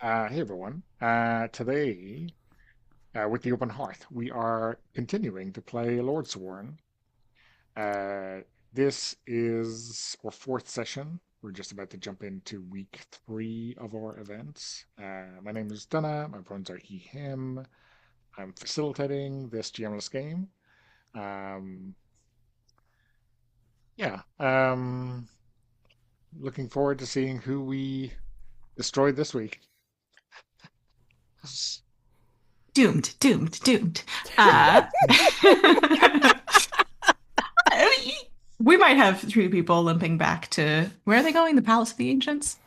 Hey everyone. Today, with the Open Hearth, we are continuing to play Lordsworn. Uh, this is our fourth session. We're just about to jump into week three of our events. My name is Donna. My pronouns are he, him. I'm facilitating this GMless game. Um, yeah. Looking forward to seeing who we destroy this week. Doomed, doomed, doomed. Uh, we might have three people limping back to where are they going? The Palace of the Ancients?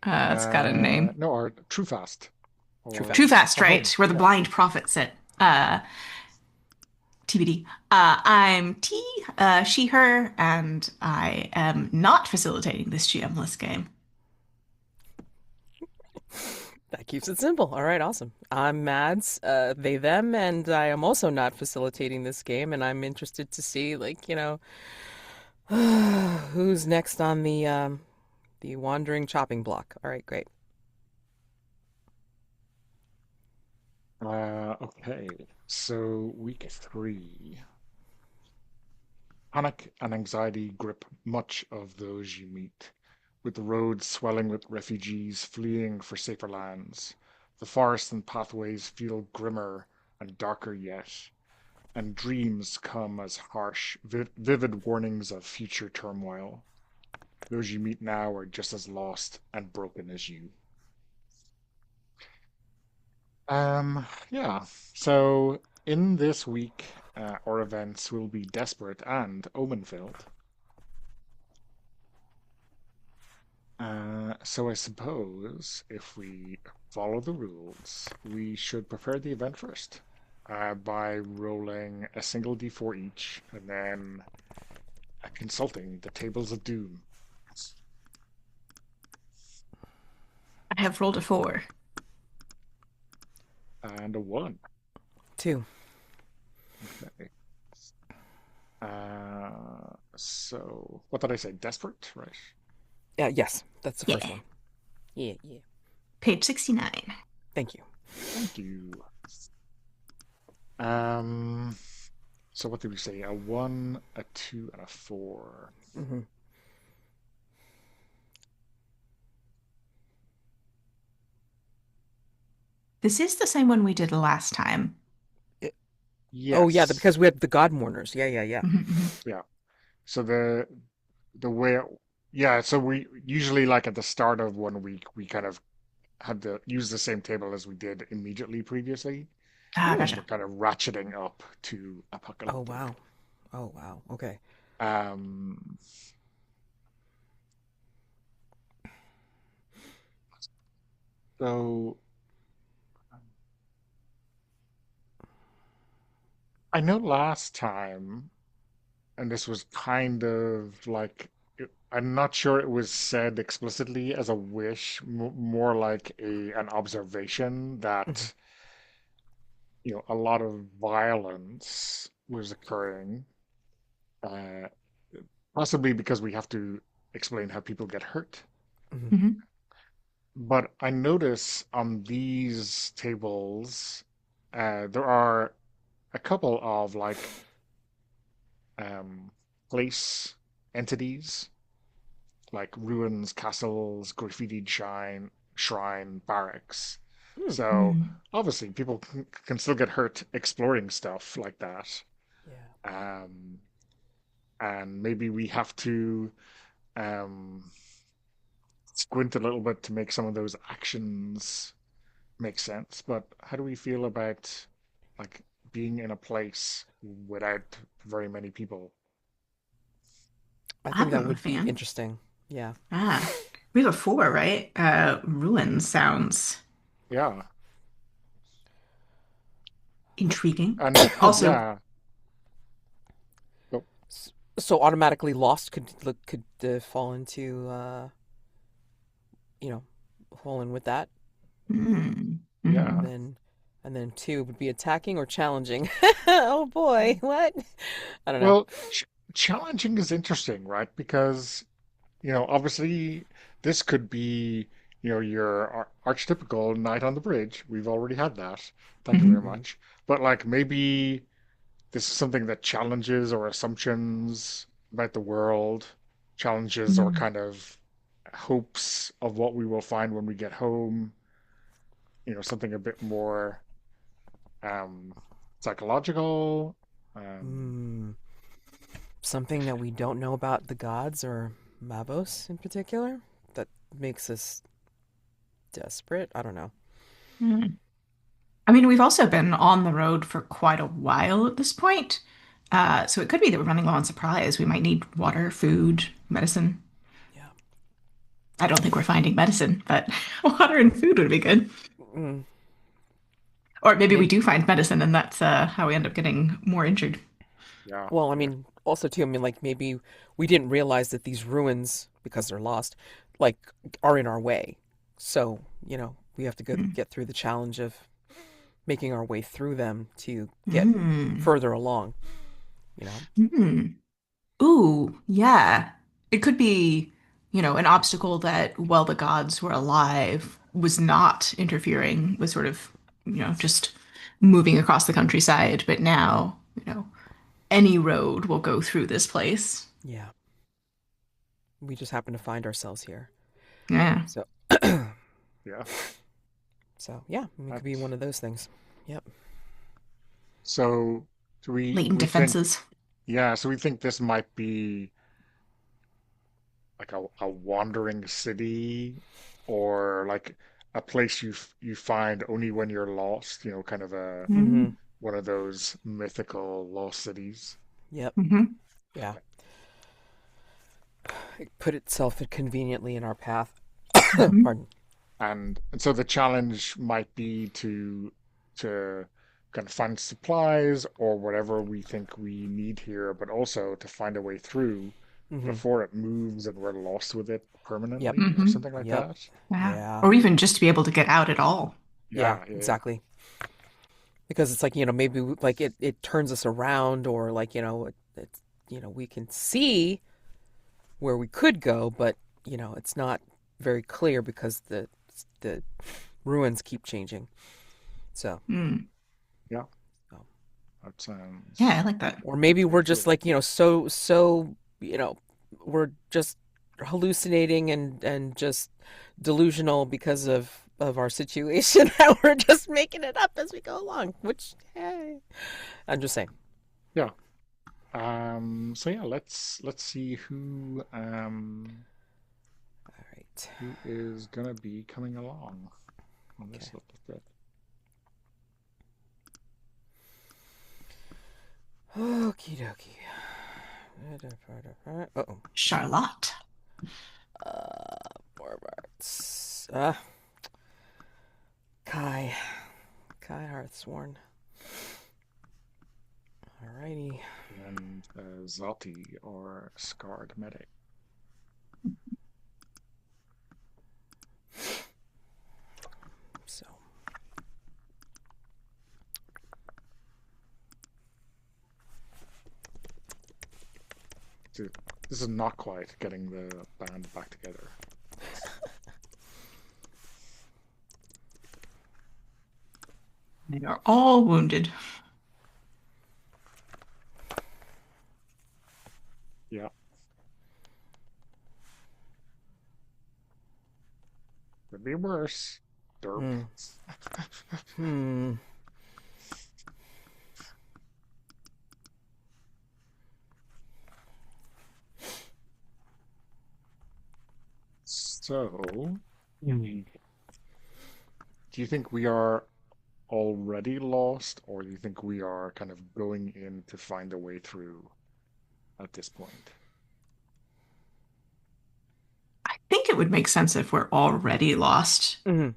It's got a name. No, our True Fast True or Too fast. fast, our right? home. Where the Yeah. blind prophet sit. TBD. I'm T, she, her, and I am not facilitating this GM-less game. That keeps it simple. All right, awesome. I'm Mads, they, them, and I am also not facilitating this game, and I'm interested to see, who's next on the wandering chopping block. All right, great. Okay. So week three. Panic and anxiety grip much of those you meet, with the roads swelling with refugees fleeing for safer lands. The forests and pathways feel grimmer and darker yet, and dreams come as harsh, vivid warnings of future turmoil. Those you meet now are just as lost and broken as you. Yeah. So in this week, our events will be desperate and omen-filled. So I suppose if we follow the rules, we should prepare the event first, by rolling a single d4 each, and then consulting the tables of doom. I have rolled a 4. And a one. Two. Okay. So what did I say? Desperate, right? Yeah, yes, that's the first Yeah. one. Yeah, yeah. Page 69. Thank you. Thank you. Um, so what did we say? A one, a two, and a four. hmm This is the same one we did last time. Oh, yeah, Yes. because we had the God Mourners. Yeah, yeah, yeah. Mhm, mhm. Yeah. So the way yeah, so we usually like at the start of one week we kind of had to use the same table as we did immediately previously, and we're Gotcha. kind of ratcheting up to Oh, apocalyptic. wow. Oh, wow. Okay. Um, so I know last time, and this was kind of like I'm not sure it was said explicitly as a wish, more like an observation hmm that a lot of violence was occurring, uh, possibly because we have to explain how people get hurt. hmm Mhm. But I notice on these tables, there are a couple of like um, place entities, like ruins, castles, graffitied shrine, barracks. Hmm. So Mm. obviously, people can still get hurt exploring stuff like that. Yeah. Um, and maybe we have to um, squint a little bit to make some of those actions make sense. But how do we feel about like being in a place without very many people? I think that I'm a would be fan. interesting. Yeah. Ah, we have a 4, right? Ruin sounds Yeah, intriguing. and Also, yeah, oh, So automatically lost could fall into you know fall in with that, mm, yeah. and then two would be attacking or challenging. Oh boy, what? I don't know. Well, challenging is interesting, right? Because obviously this could be your archetypical knight on the bridge. We've already had that. Thank you very Hmm. Hmm. much. But like maybe this is something that challenges our assumptions about the world, challenges our Hmm. kind of hopes of what we will find when we get home. Something a bit more um, psychological. Um, Hmm. Something that we don't know about the gods or Mavos in particular that makes us desperate. I don't know. I mean, we've also been on the road for quite a while at this point. So it could be that we're running low on supplies. We might need water, food, medicine. Yeah. I don't think we're finding medicine, but water and food would be good. Mm. Or maybe we Maybe. do find medicine and that's how we end up getting more injured. yeah, Well, I yeah, mean, also too. I mean, like maybe we didn't realize that these ruins, because they're lost, like are in our way. So we have to get through the challenge of making our way through them to get Mm. further along. You know. Mm. Ooh, yeah. It could be, an obstacle that while the gods were alive was not interfering with sort of, just moving across the countryside, but now, any road will go through this place. Yeah. We just happen to find ourselves here. Yeah. So. yeah. So yeah, it could be That's one of those things. Yep. so. So we Latent we think defenses. yeah. So we think this might be like a wandering city, or like a place you find only when you're lost. Kind of a Mm-hmm. Mm-hmm. one of those mythical lost cities. Yep. Mm-hmm. Yeah. It put itself conveniently in our path. Mm-hmm. Pardon. And so the challenge might be to kind of find supplies or whatever we think we need here, but also to find a way through Mm-hmm. before it moves and we're lost with it Yep. permanently or Mm-hmm. something like Yep. that. Yeah. Yeah. Or even just to be able to get out at all. Yeah. Yeah, yeah, Exactly. Because it's like maybe like it turns us around, or like it's we can see where we could go, but it's not very clear because the ruins keep changing. So. Mm. yeah. So. That Yeah, I sounds like that. Or maybe we're pretty just good. like, so, we're just hallucinating and just delusional because of our situation and we're just making it up as we go along, which, hey, I'm just saying. Yeah. So yeah, let's see All right. who is gonna be coming along on Okay. this little bit. Okie dokie. Uh-oh. Charlotte. Forwards. Kai. Kai Hearthsworn. Alrighty. And Xoti or Scarred Medic. So. Dude, this is not quite getting the band back together. They are all wounded. Yeah. Could be worse. Derp. Hmm. Hmm. So, do you think we are already lost, or do you think we are kind of going in to find a way through at this point? I think it would make sense if we're already lost Mm-hmm.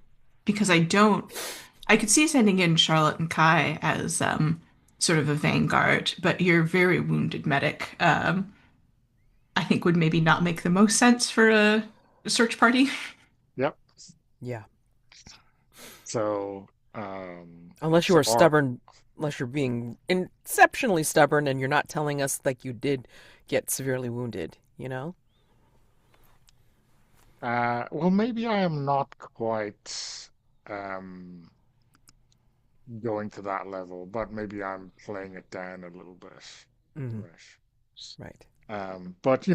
because I could see sending in Charlotte and Kai as sort of a vanguard, but your very wounded medic, I think would maybe not make the most sense for a search party. Yep. Yeah. So, Unless you so are stubborn, unless you're being exceptionally stubborn and you're not telling us like you did get severely wounded, Well, maybe I am not quite um, going to that level, but maybe I'm playing it down a little bit. Hmm. Right. Right. But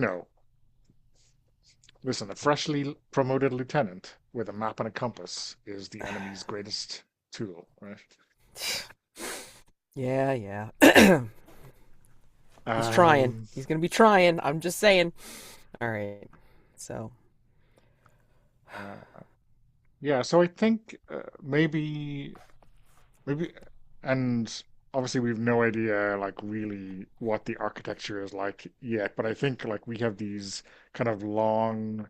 listen, a freshly promoted lieutenant with a map and a compass is the enemy's greatest tool, right? Yeah, yeah. He's trying. Um, He's gonna be trying. I'm just saying. All right. So, uh, yeah, so I think maybe, and obviously we've no idea like really what the architecture is like yet, but I think like we have these kind of long,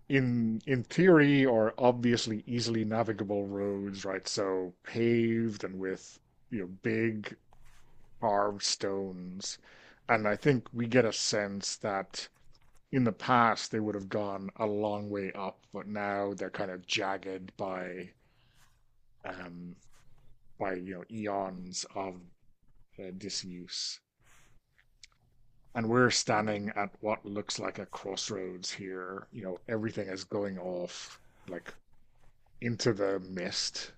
in theory, or obviously easily navigable roads, right? So paved and with big carved stones. And I think we get a sense that in the past they would have gone a long way up, but now they're kind of jagged um, by eons of disuse. And we're standing at what looks like a crossroads here. Everything is going off like into the mist.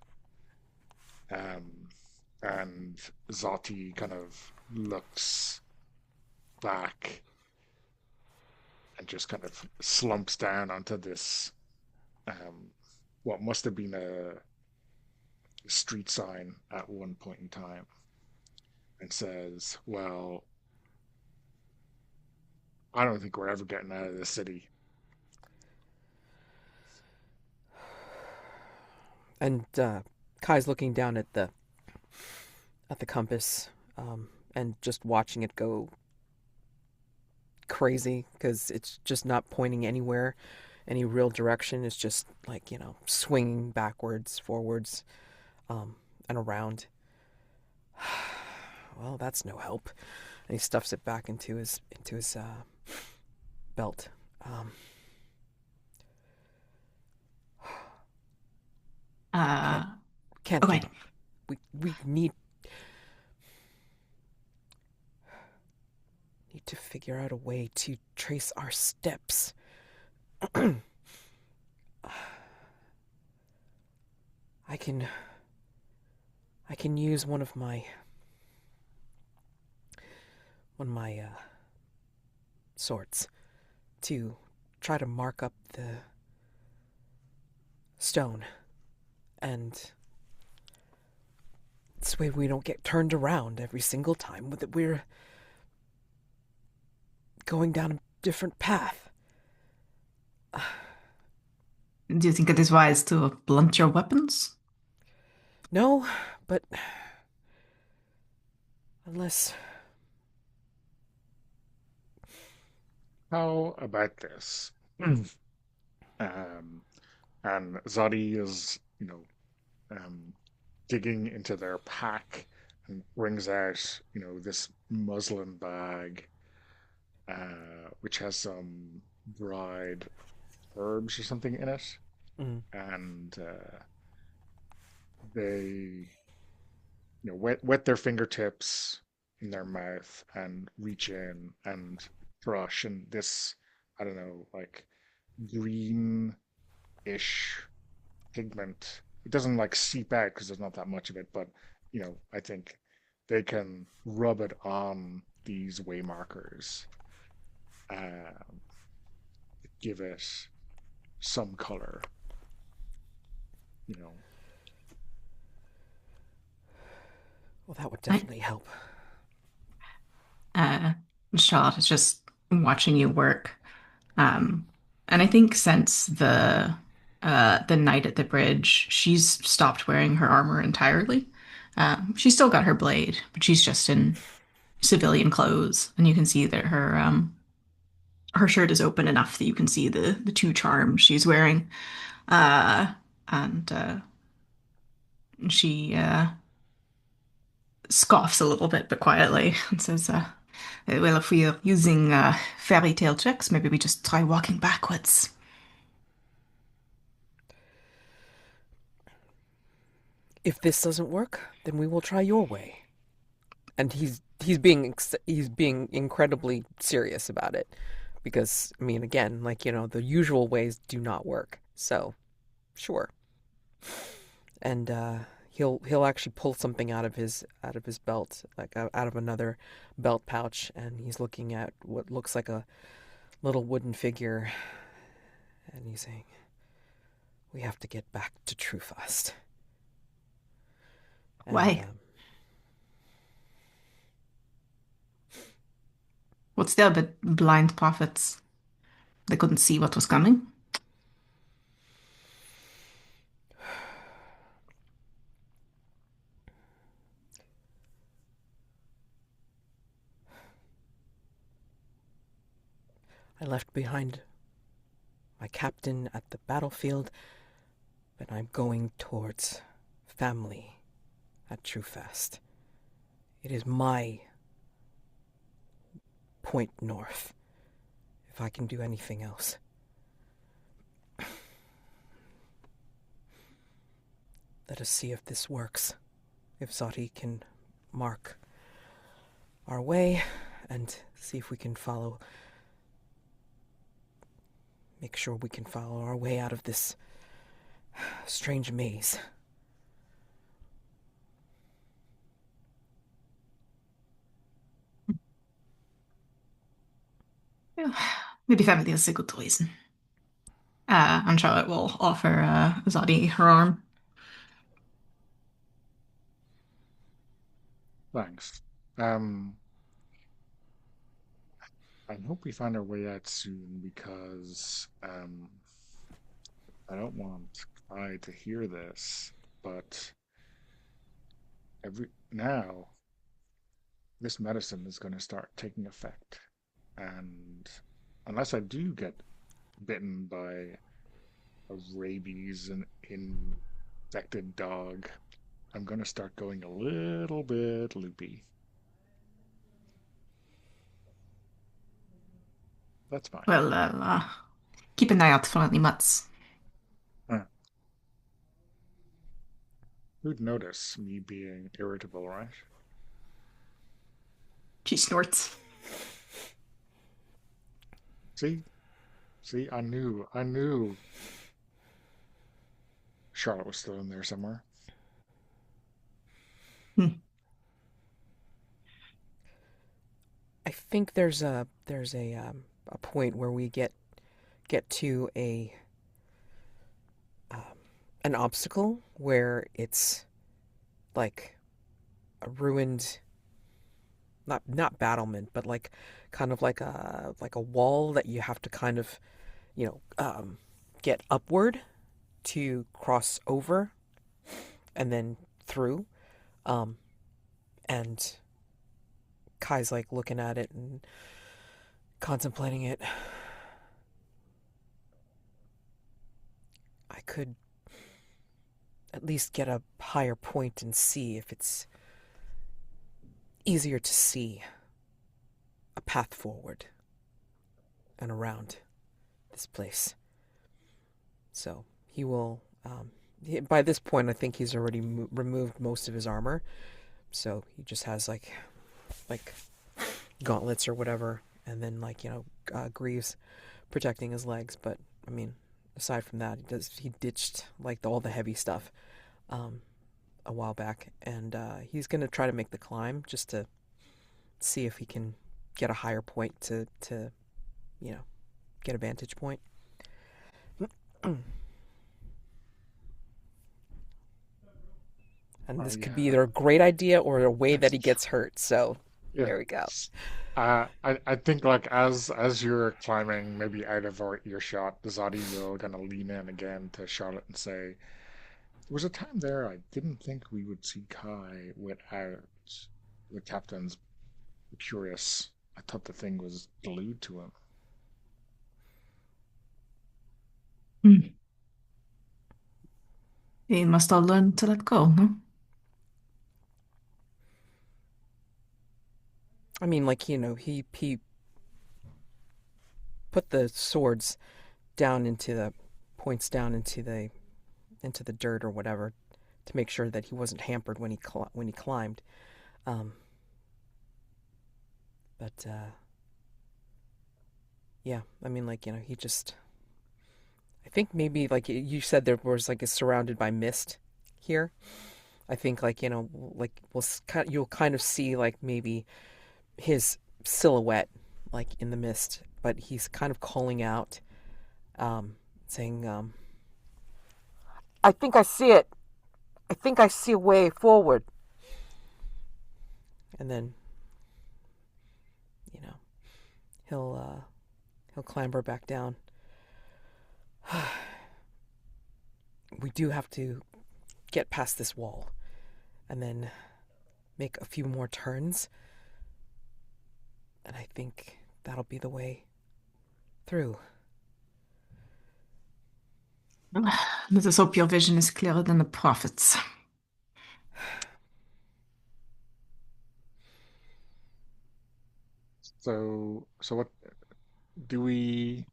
Um, and Xoti kind of looks back and just kind of slumps down onto this um, what must have been a street sign at one point in time, and says, "Well, I don't think we're ever getting out of this city." and Kai's looking down at the compass, and just watching it go crazy because it's just not pointing anywhere, any real direction. It's just like swinging backwards, forwards, and around. Well, that's no help. And he stuffs it back into his belt. Um, can't Uh, can't give okay. up. We need to figure out a way to trace our steps. I can I can use one of my swords to try to mark up the stone, and this way we don't get turned around every single time that we're going down a different path. Do you think it is wise to blunt your weapons? No, but unless How about this? um, and Zodi is, digging into their pack and brings out, this muslin bag, which has some dried herbs or something in it, mm, and they, wet their fingertips in their mouth and reach in and brush, and this, I don't know, like greenish pigment. It doesn't like seep out because there's not that much of it, but I think they can rub it on these way markers, uh, give it some color, you know. well, that would I, definitely help. uh, Charlotte is just watching you work. Um, and I think since the night at the bridge, she's stopped wearing her armor entirely. She's still got her blade, but she's just in civilian clothes, and you can see that her shirt is open enough that you can see the two charms she's wearing. Uh, and she scoffs a little bit, but quietly, and says, "Well, if we are using fairy tale tricks, maybe we just try walking backwards." If this doesn't work, then we will try your way. And he's being incredibly serious about it. because I mean, again, like, the usual ways do not work. So, sure. And he'll actually pull something out of his belt, like out of another belt pouch, and he's looking at what looks like a little wooden figure, and he's saying, "We have to get back to Trufast." And Why? What's the other blind prophets? They couldn't see what was coming. I left behind my captain at the battlefield, but I'm going towards family at Trufast. It is my point north, if I can do anything else. Let us see if this works. If Xoti can mark our way and see if we can make sure we can follow our way out of this strange maze. Yeah, maybe family is a good reason. And Charlotte will offer Zadi her arm. Thanks. Um, I hope we find our way out soon because I don't want Kai to hear this, but every now this medicine is going to start taking effect, and unless I do get bitten by a rabies and infected dog, I'm going to start going a little bit loopy. That's fine. Well, keep an eye out for any mutts. Huh. Who'd notice me being irritable, right? She snorts. See? See, I knew Charlotte was still in there somewhere. Hmm. I think there's a point where we get to um, an obstacle where it's like a ruined, not battlement, but like kind of like a wall that you have to kind of get upward to cross over and then through. Um, and Kai's like looking at it and contemplating it. I could at least get a higher point and see if it's easier to see a path forward and around this place. So he will. By this point, I think he's already removed most of his armor, so he just has like gauntlets or whatever, and then greaves protecting his legs. But I mean, aside from that, he ditched like all the heavy stuff a while back, and he's gonna try to make the climb just to see if he can get a higher point to get a vantage point. And this could be Yeah. either a great idea or a way that he gets hurt. So Yeah. there we go. I think like as you're climbing maybe out of our earshot, Zadi will gonna lean in again to Charlotte and say, there was a time there I didn't think we would see Kai without the captain's curious. I thought the thing was glued to him. Hmm. They must all learn to let go, no? I mean, he put the swords down into the points down into the dirt or whatever to make sure that he wasn't hampered when he climbed. Um, but yeah, I mean, like, he just, I think maybe, like you said, there was like it's surrounded by mist here. I think, like, like you'll kind of see like maybe his silhouette, like in the mist, but he's kind of calling out, saying, I think I see it. I think I see a way forward. And then, you know, he'll clamber back down. We do have to get past this wall and then make a few more turns. And I think that'll be the way through. Let us hope your vision is clearer than the prophets. So what do we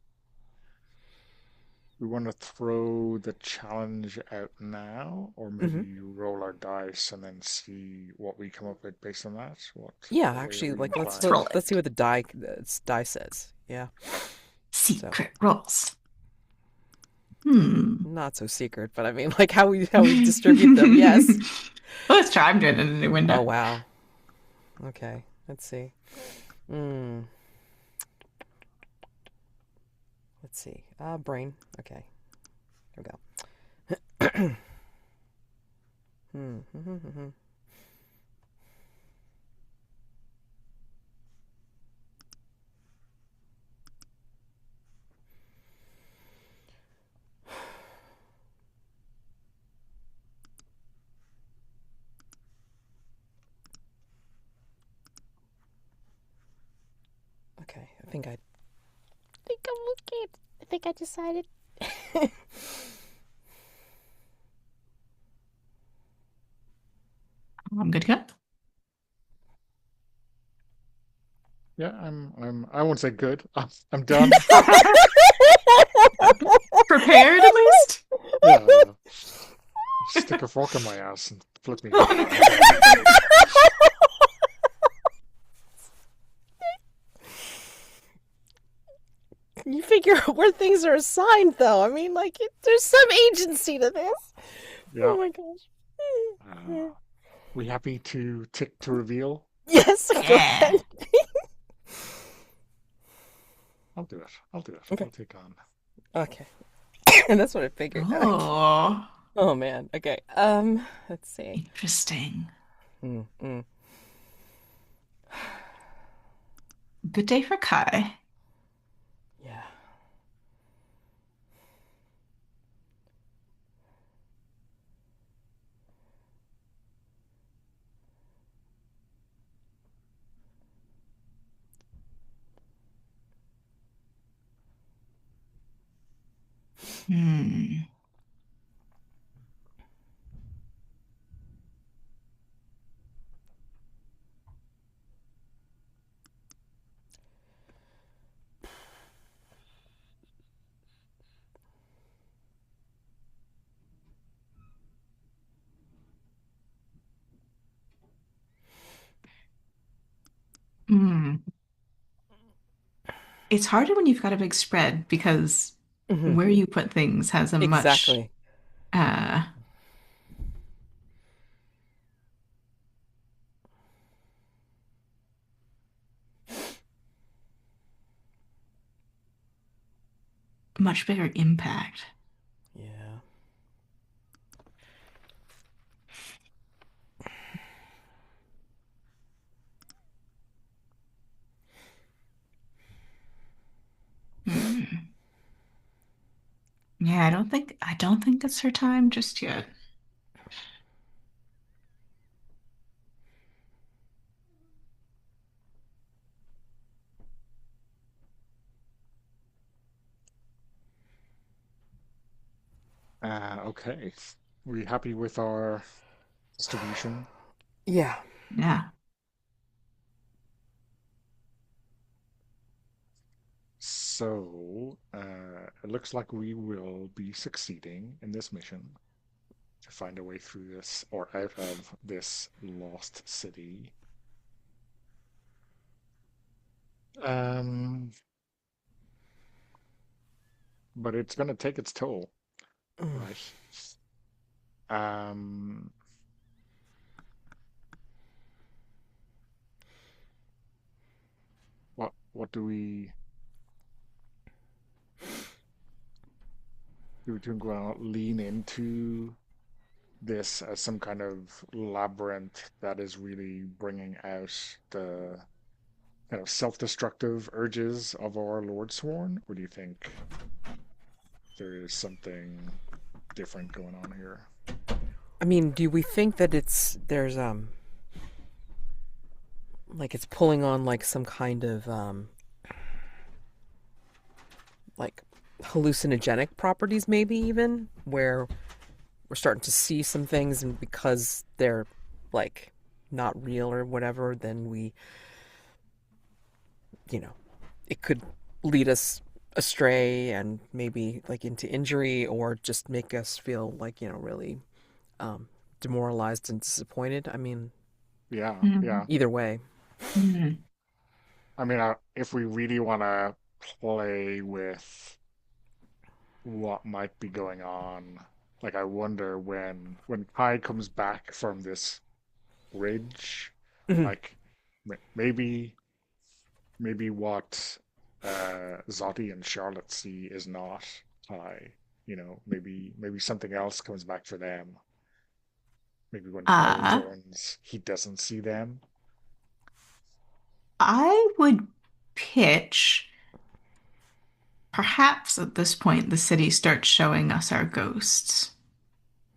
want to throw the challenge out now, or Mm-hmm. maybe roll our dice and then see what we come up with based on that? Yeah, What way are actually, we like Let's roll inclined? let's see it. what the die says. Yeah. So Secret rolls. Hmm. not so secret, but I mean, like how we distribute them. Yes. Let's try. I'm doing it in a new window. Oh wow. Okay. Let's see. Hmm. Let's see. Brain. Okay. Here we go. Hmm. Okay. I think I'm okay. I think I decided. I'm good to go. Yeah, I won't say good. I'm done. Prepared at least? Yeah, yeah. Stick a fork in my ass and flip me over. I'm done. You figure out where things are assigned, though. I mean, like, there's some agency to this. Yeah. Oh my gosh. Uh, we happy to tick to reveal? Yes, go Yeah. ahead. I'll do it. I'll do it. Okay. I'll take on. Okay. And that's what I figured. Okay. Oh, Oh man. Okay. Let's see. interesting. Mm. Good day for Kai. Yeah. Hmm. Hmm. It's harder when you've got a big spread because Hmm. where you put things has a Exactly. uh much bigger impact. Yeah. Hmm. Yeah, I don't think it's her time just yet. Okay. We happy with our distribution? Yeah. Yeah. So, it looks like we will be succeeding in this mission to find a way through this or out of this lost city. Um, but it's going to take its toll, Mm. right? Um, what do we think we'll lean into this as some kind of labyrinth that is really bringing out the kind of self-destructive urges of our Lordsworn, or do you think there is something different going on here? I mean, do we think that there's like it's pulling on like some kind of like hallucinogenic properties, maybe even where we're starting to see some things, and because they're like not real or whatever, then you know, it could lead us astray and maybe like into injury or just make us feel like, really um, demoralized and disappointed. I mean, Yeah, Mhm. yeah. either way. Mhm. I mean, if we really want to play with what might be going on, like I wonder when Kai comes back from this ridge, Mhm. like maybe what Xoti and Charlotte see is not Kai. Maybe something else comes back for them. Maybe when Kai Uh, returns, he doesn't see them. I would pitch, perhaps at this point, the city starts showing us our ghosts.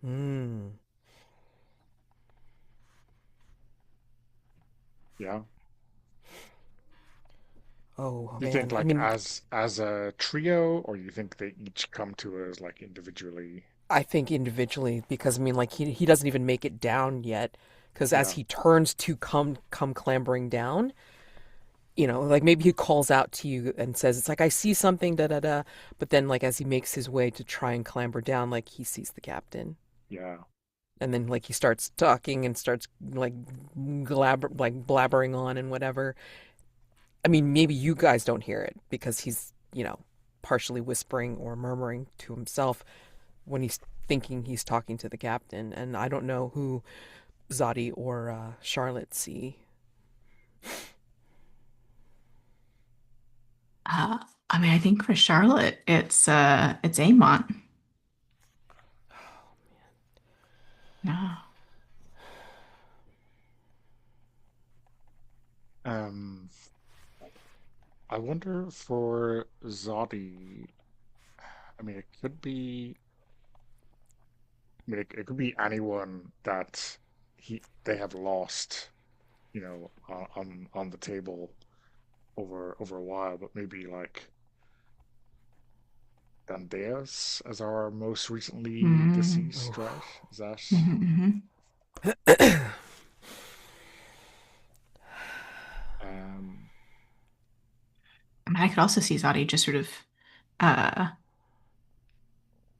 Mm. Yeah. Oh Do you think man, I like mean, as a trio, or you think they each come to us like individually? I think individually because I mean, like he doesn't even make it down yet. Because as Yeah, he turns to come clambering down, like maybe he calls out to you and says, "It's like I see something, da da da," but then like as he makes his way to try and clamber down, like he sees the captain, yeah, and then like he starts talking and starts like blabbering on and whatever. I mean, maybe you guys don't hear it because he's partially whispering or murmuring to himself when he's thinking he's talking to the captain, and I don't know who Zadi or Charlotte see. Uh, I mean, I think for Charlotte, it's Amon. No. Um, I wonder for Zodi. I mean, it could be. I mean, it could be anyone that they have lost, on the table over a while. But maybe like Dandeus as our most recently Mm. deceased, right? Is that? Mhm, Um, I mean, I could also see Zadi just sort of uh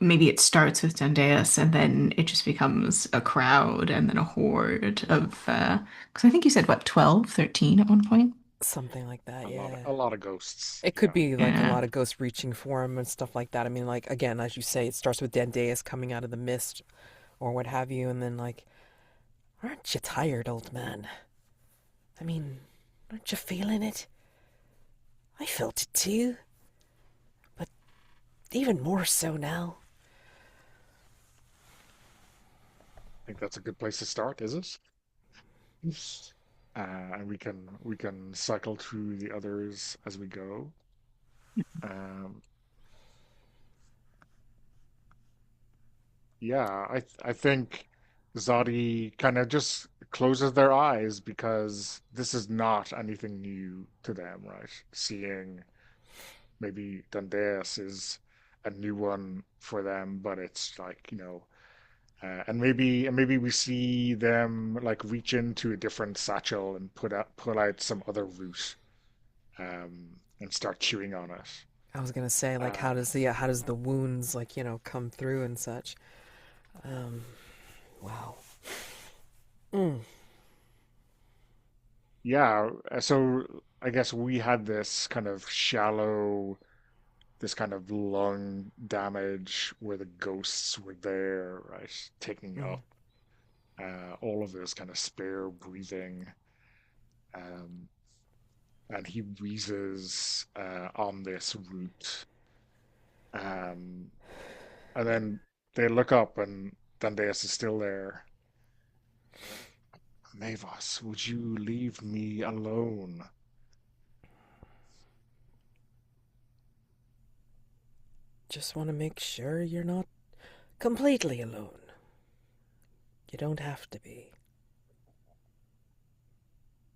maybe it starts with Dandeus and then it just becomes a crowd and then a horde of because I think you said what, 12, 13 at one point? Something like that, yeah. a lot of ghosts. It could Yeah, be like a Yeah. lot of ghosts reaching for him and stuff like that. I mean, like again, as you say, it starts with Dandeus coming out of the mist or what have you, and then like, aren't you tired, old man? I mean, aren't you feeling it? I felt it too, but even more so now. I think that's a good place to start, is it? And we can cycle through the others as we go. Um, yeah, I think Zodi kind of just closes their eyes because this is not anything new to them, right? Seeing maybe Dundeus is a new one for them, but it's like, and maybe we see them like reach into a different satchel and pull out some other root, and start chewing on it. I was gonna say, like, Uh, how does the wounds like come through and such? Um, wow. Mm. yeah, so I guess we had this kind of shallow this kind of lung damage where the ghosts were there, right, taking Mm. up all of this kind of spare breathing. Um, and he wheezes on this route. Um, and then they look up, and Dandeus is still there. Mavos, would you leave me alone? Just want to make sure you're not completely alone. You don't have to be.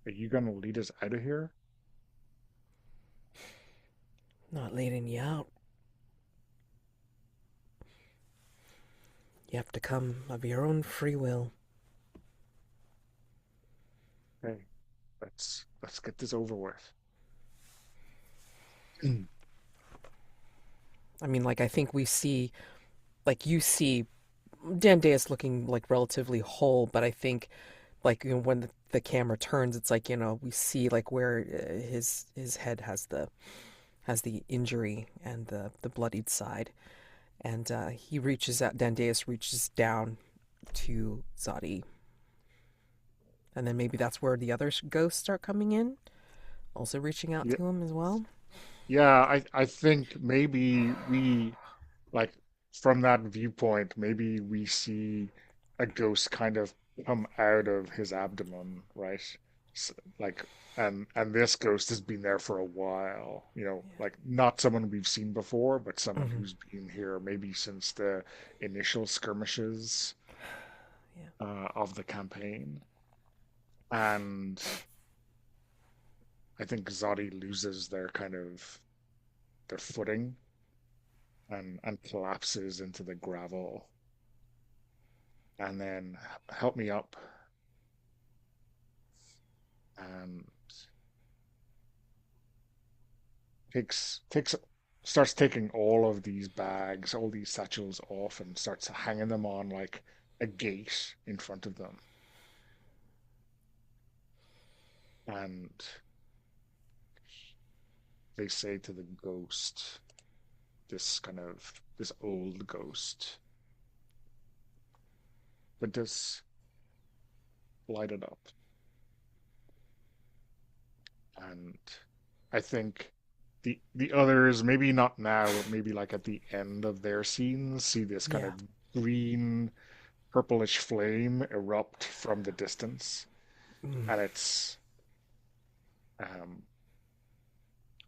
Are you gonna lead us out of here? Not leading you out. You have to come of your own free will. Hey, let's get this over with. Mm. I mean, like, I think we see, like, you see Dandeus looking, like, relatively whole, but I think, like, when the camera turns, it's like, we see, like, where his head has the injury and the bloodied side. And he reaches out, Dandeus reaches down to Xoti. And then maybe that's where the other ghosts start coming in, also reaching out Yeah, to him as well. yeah, I think maybe we like from that viewpoint, maybe we see a ghost kind of come out of his abdomen, right? Like, and this ghost has been there for a while, like not someone we've seen before, but someone Hmm. who's been here maybe since the initial skirmishes Yeah. of the campaign. And I think Zodi loses their footing and collapses into the gravel, and then help me up and takes starts taking all of these bags, all these satchels off, and starts hanging them on like a gate in front of them. And they say to the ghost, this old ghost, but just light it up. And I think the others, maybe not now, but maybe like at the end of their scenes, see this kind Yeah. of green purplish flame erupt from the distance, Mm. and it's um,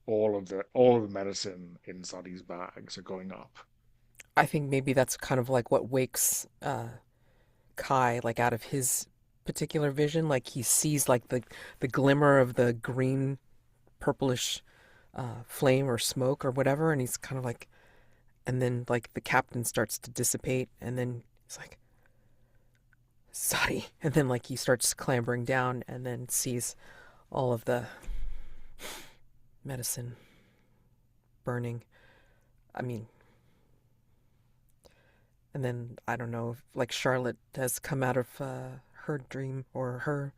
all of the medicine in Zodi's bags are going up. I think maybe that's kind of like what wakes Kai like out of his particular vision. Like he sees like the glimmer of the green purplish flame or smoke or whatever, and he's kind of like, and then like the captain starts to dissipate, and then he's like, Sadi, and then like he starts clambering down, and then sees all of the medicine burning. I mean, and then I don't know if like Charlotte has come out of her dream or her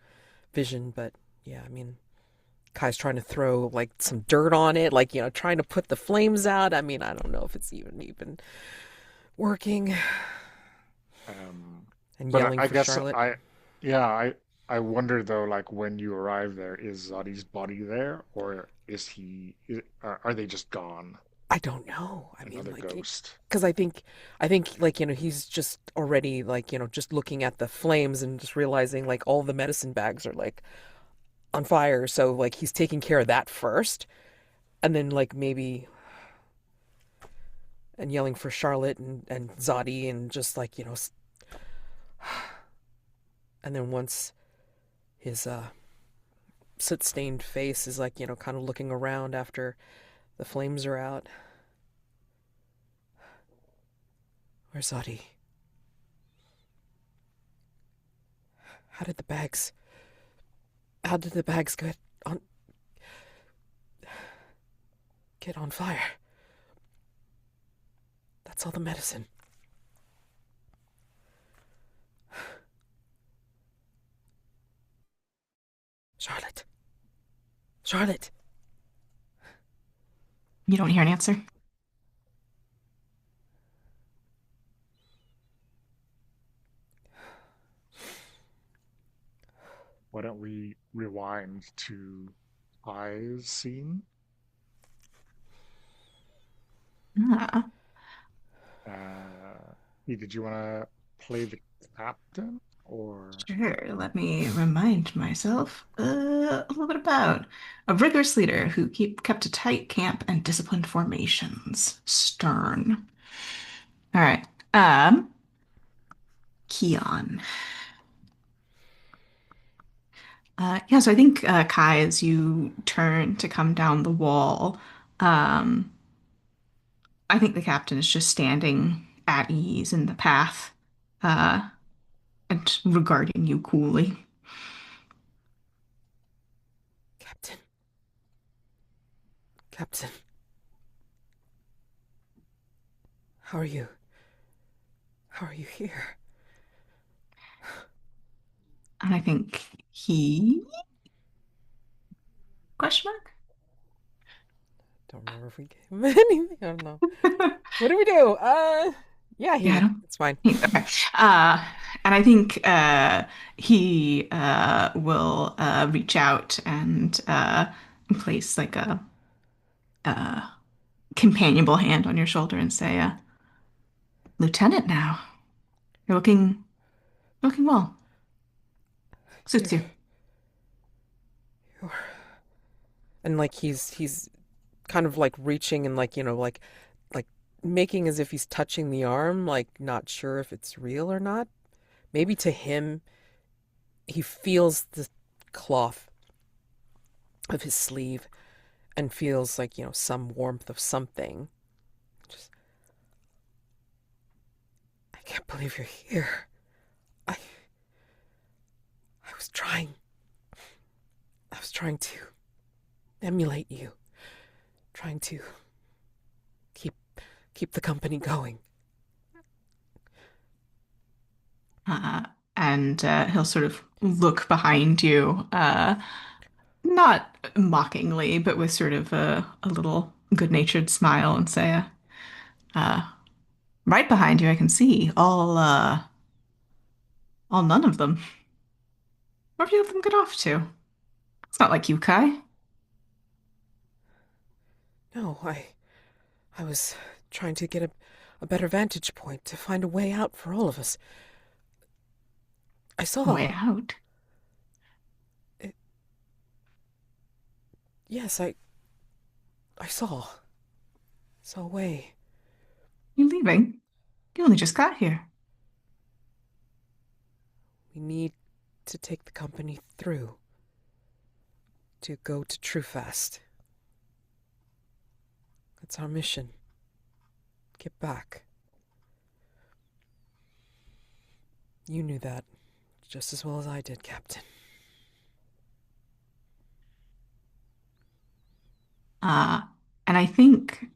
vision, but yeah, I mean, Kai's trying to throw like some dirt on it, like trying to put the flames out. I mean, I don't know if it's even working, Um, and but yelling I for guess Charlotte. yeah, I wonder though, like when you arrive there, is Zodi's body there, or are they just gone? I don't know. I mean, Another like, ghost. because I think, like, he's just already like, just looking at the flames and just realizing like all the medicine bags are like on fire. So like he's taking care of that first, and then like maybe and yelling for Charlotte and Zodi and just like and then once his soot stained face is like kind of looking around after the flames are out. Where's Zodi? How did the bags? How did the bags on get on fire? That's all the medicine. Charlotte. Charlotte. You don't hear an answer. why don't we rewind to I's scene? Ah, Uh, did you want to play the captain or? sure. Let me remind myself a little bit about a rigorous leader who kept a tight camp and disciplined formations. Stern. All right. Keon. Yeah, so I think Kai, as you turn to come down the wall, um, I think the captain is just standing at ease in the path, uh, and regarding you coolly. Captain, Captain, how are you? How are you here? And I think he question Don't remember if we gave him anything. I don't know. mark? What do we do? Yeah, Yeah, I he. don't. It's fine. Okay. And I think he will reach out and place like a companionable hand on your shoulder and say, Lieutenant now. You're looking well. Suits You're, you. you're, and like he's kind of like reaching and like like making as if he's touching the arm, like not sure if it's real or not. Maybe to him, he feels the cloth of his sleeve and feels like some warmth of something. Just, I can't believe you're here. I I was trying. I was trying to emulate you, trying to keep keep the company going. Uh, and he'll sort of look behind you, not mockingly, but with sort of a little good-natured smile and say, uh, right behind you, I can see all none of them. Where have you let them get off to? It's not like you, Kai. No, I was trying to get a better vantage point to find a way out for all of us. I Way saw. out. It, yes, I saw a way. You leaving? You only just got here. We need to take the company through to go to Trufast. That's our mission. Get back. You knew that just as well as I did, Captain. Uh, and I think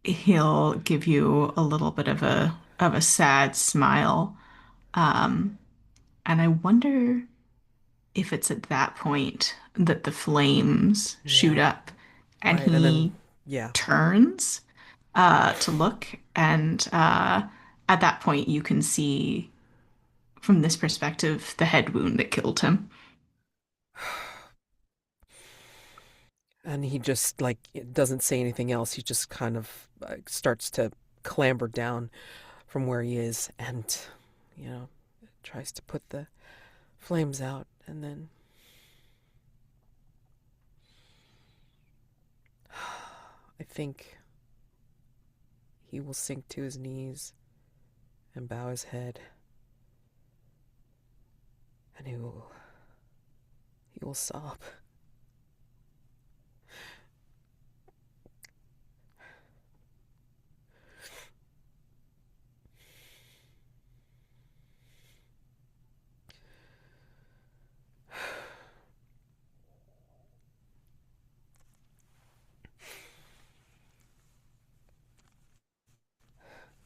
he'll give you a little bit of a sad smile. Um, and I wonder if it's at that point that the flames shoot Yeah, up and right. And then, he yeah. turns to look. And at that point, you can see from this perspective the head wound that killed him. And he just, like, doesn't say anything else. He just kind of starts to clamber down from where he is and, you know, tries to put the flames out. And then I think he will sink to his knees and bow his head. And he will sob.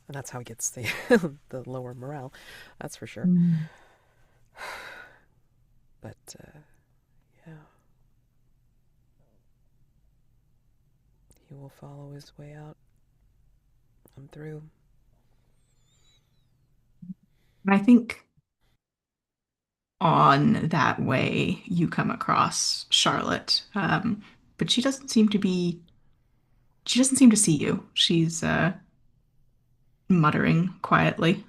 And that's how he gets the the lower morale. That's for sure. Mm. But yeah, he will follow his way out. I'm through. And I think on that way, you come across Charlotte. But she doesn't seem to see you. She's muttering quietly.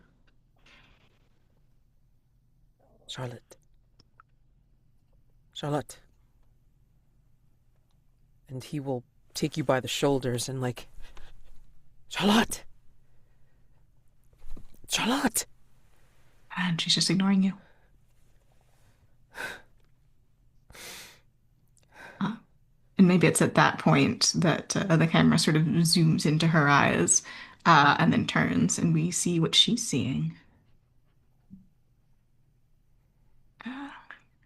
Charlotte, Charlotte. And he will take you by the shoulders and like, Charlotte, Charlotte. And she's just ignoring you. Uh, and maybe it's at that point that the camera sort of zooms into her eyes and then turns, and we see what she's seeing. Uh,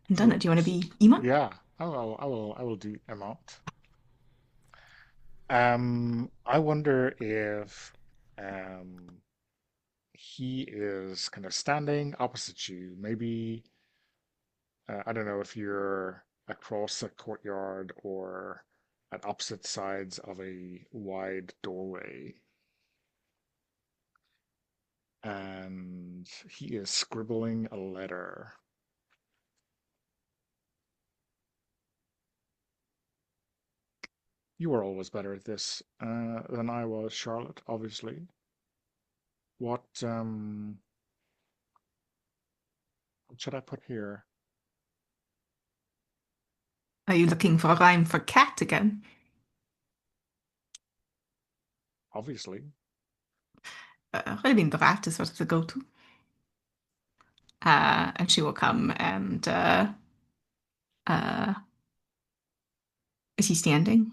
and So, Donna, do you want to be Ema? yeah, I will do amount. I wonder if um he is kind of standing opposite you. Maybe I don't know if you're across a courtyard or at opposite sides of a wide doorway, and he is scribbling a letter. You were always better at this than I was, Charlotte, obviously. What should I put here? Are you looking for a rhyme for cat again? Obviously. I mean, the rat is what's the go-to. And she will come and uh, is he standing?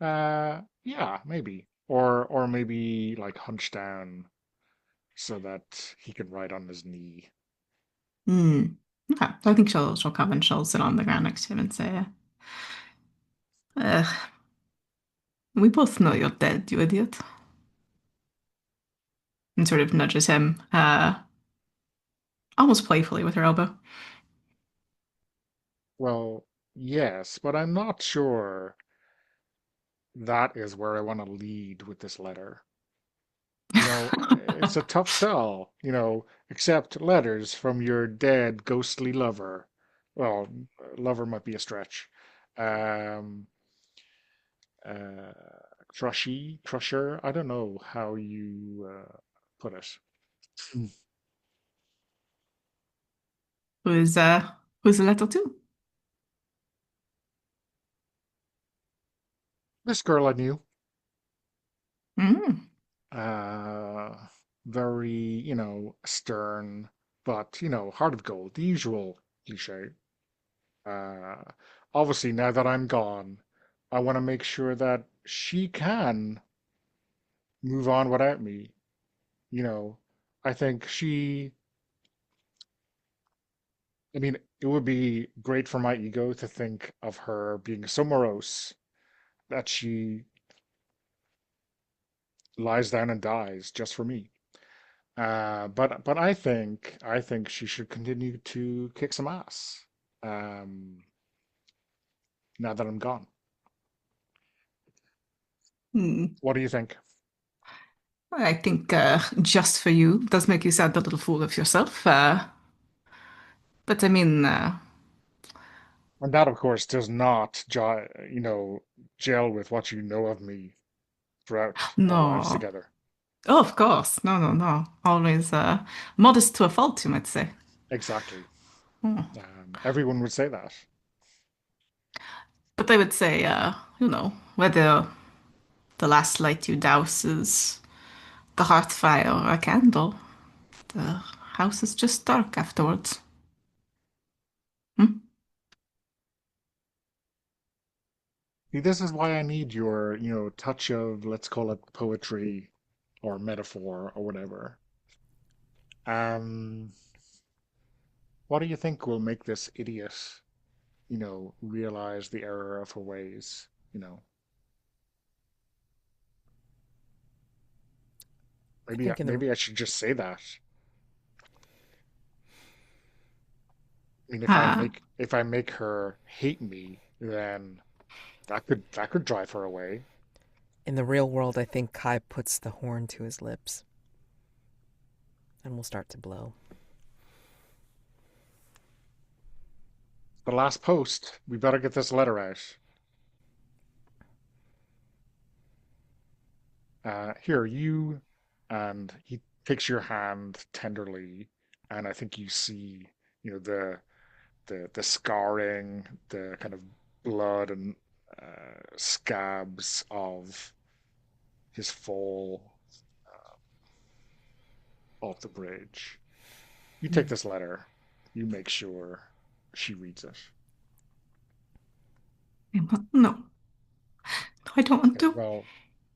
Yeah, maybe. Or maybe like hunched down so that he can write on his knee. Hmm. Okay. So I think she'll come and she'll sit on the ground next to him and say, "We both know you're dead, you idiot." And sort of nudges him, almost playfully with her elbow. Well, yes, but I'm not sure that is where I want to lead with this letter. It's a tough sell, accept letters from your dead ghostly lover. Well, lover might be a stretch. Um, Crusher. I don't know how you put it. Who's uh, who's the letter to? This girl I knew, Mm. uh, very, stern, but, heart of gold, the usual cliche. Uh, Obviously, now that I'm gone, I want to make sure that she can move on without me. You know, I think I mean, it would be great for my ego to think of her being so morose that she lies down and dies just for me. But I think she should continue to kick some ass. Um, Now that I'm gone. Mm. What do you think? I think just for you does make you sound a little fool of yourself. But I mean, And that, of course, does not, gel with what you know of me throughout our lives no. together. Oh, of course. No, no, no. Always modest to a fault, you might say. Exactly. Hmm. Everyone would say that. But I would say, whether the last light you douse is the hearth fire or a candle, the house is just dark afterwards. Hmm? See, this is why I need your, touch of, let's call it poetry or metaphor or whatever. Um, what do you think will make this idiot, realize the error of her ways? I Maybe think in the maybe I should just say that. I mean, Uh, if I make her hate me, then that could drive her away. in the real world, I think Kai puts the horn to his lips and will start to blow. the last post. We better get this letter out. Here, you, and he takes your hand tenderly, and I think you see, the scarring, the kind of blood and scabs of his fall off the bridge. You take this letter. You make sure she reads it. No, I don't want Okay, to.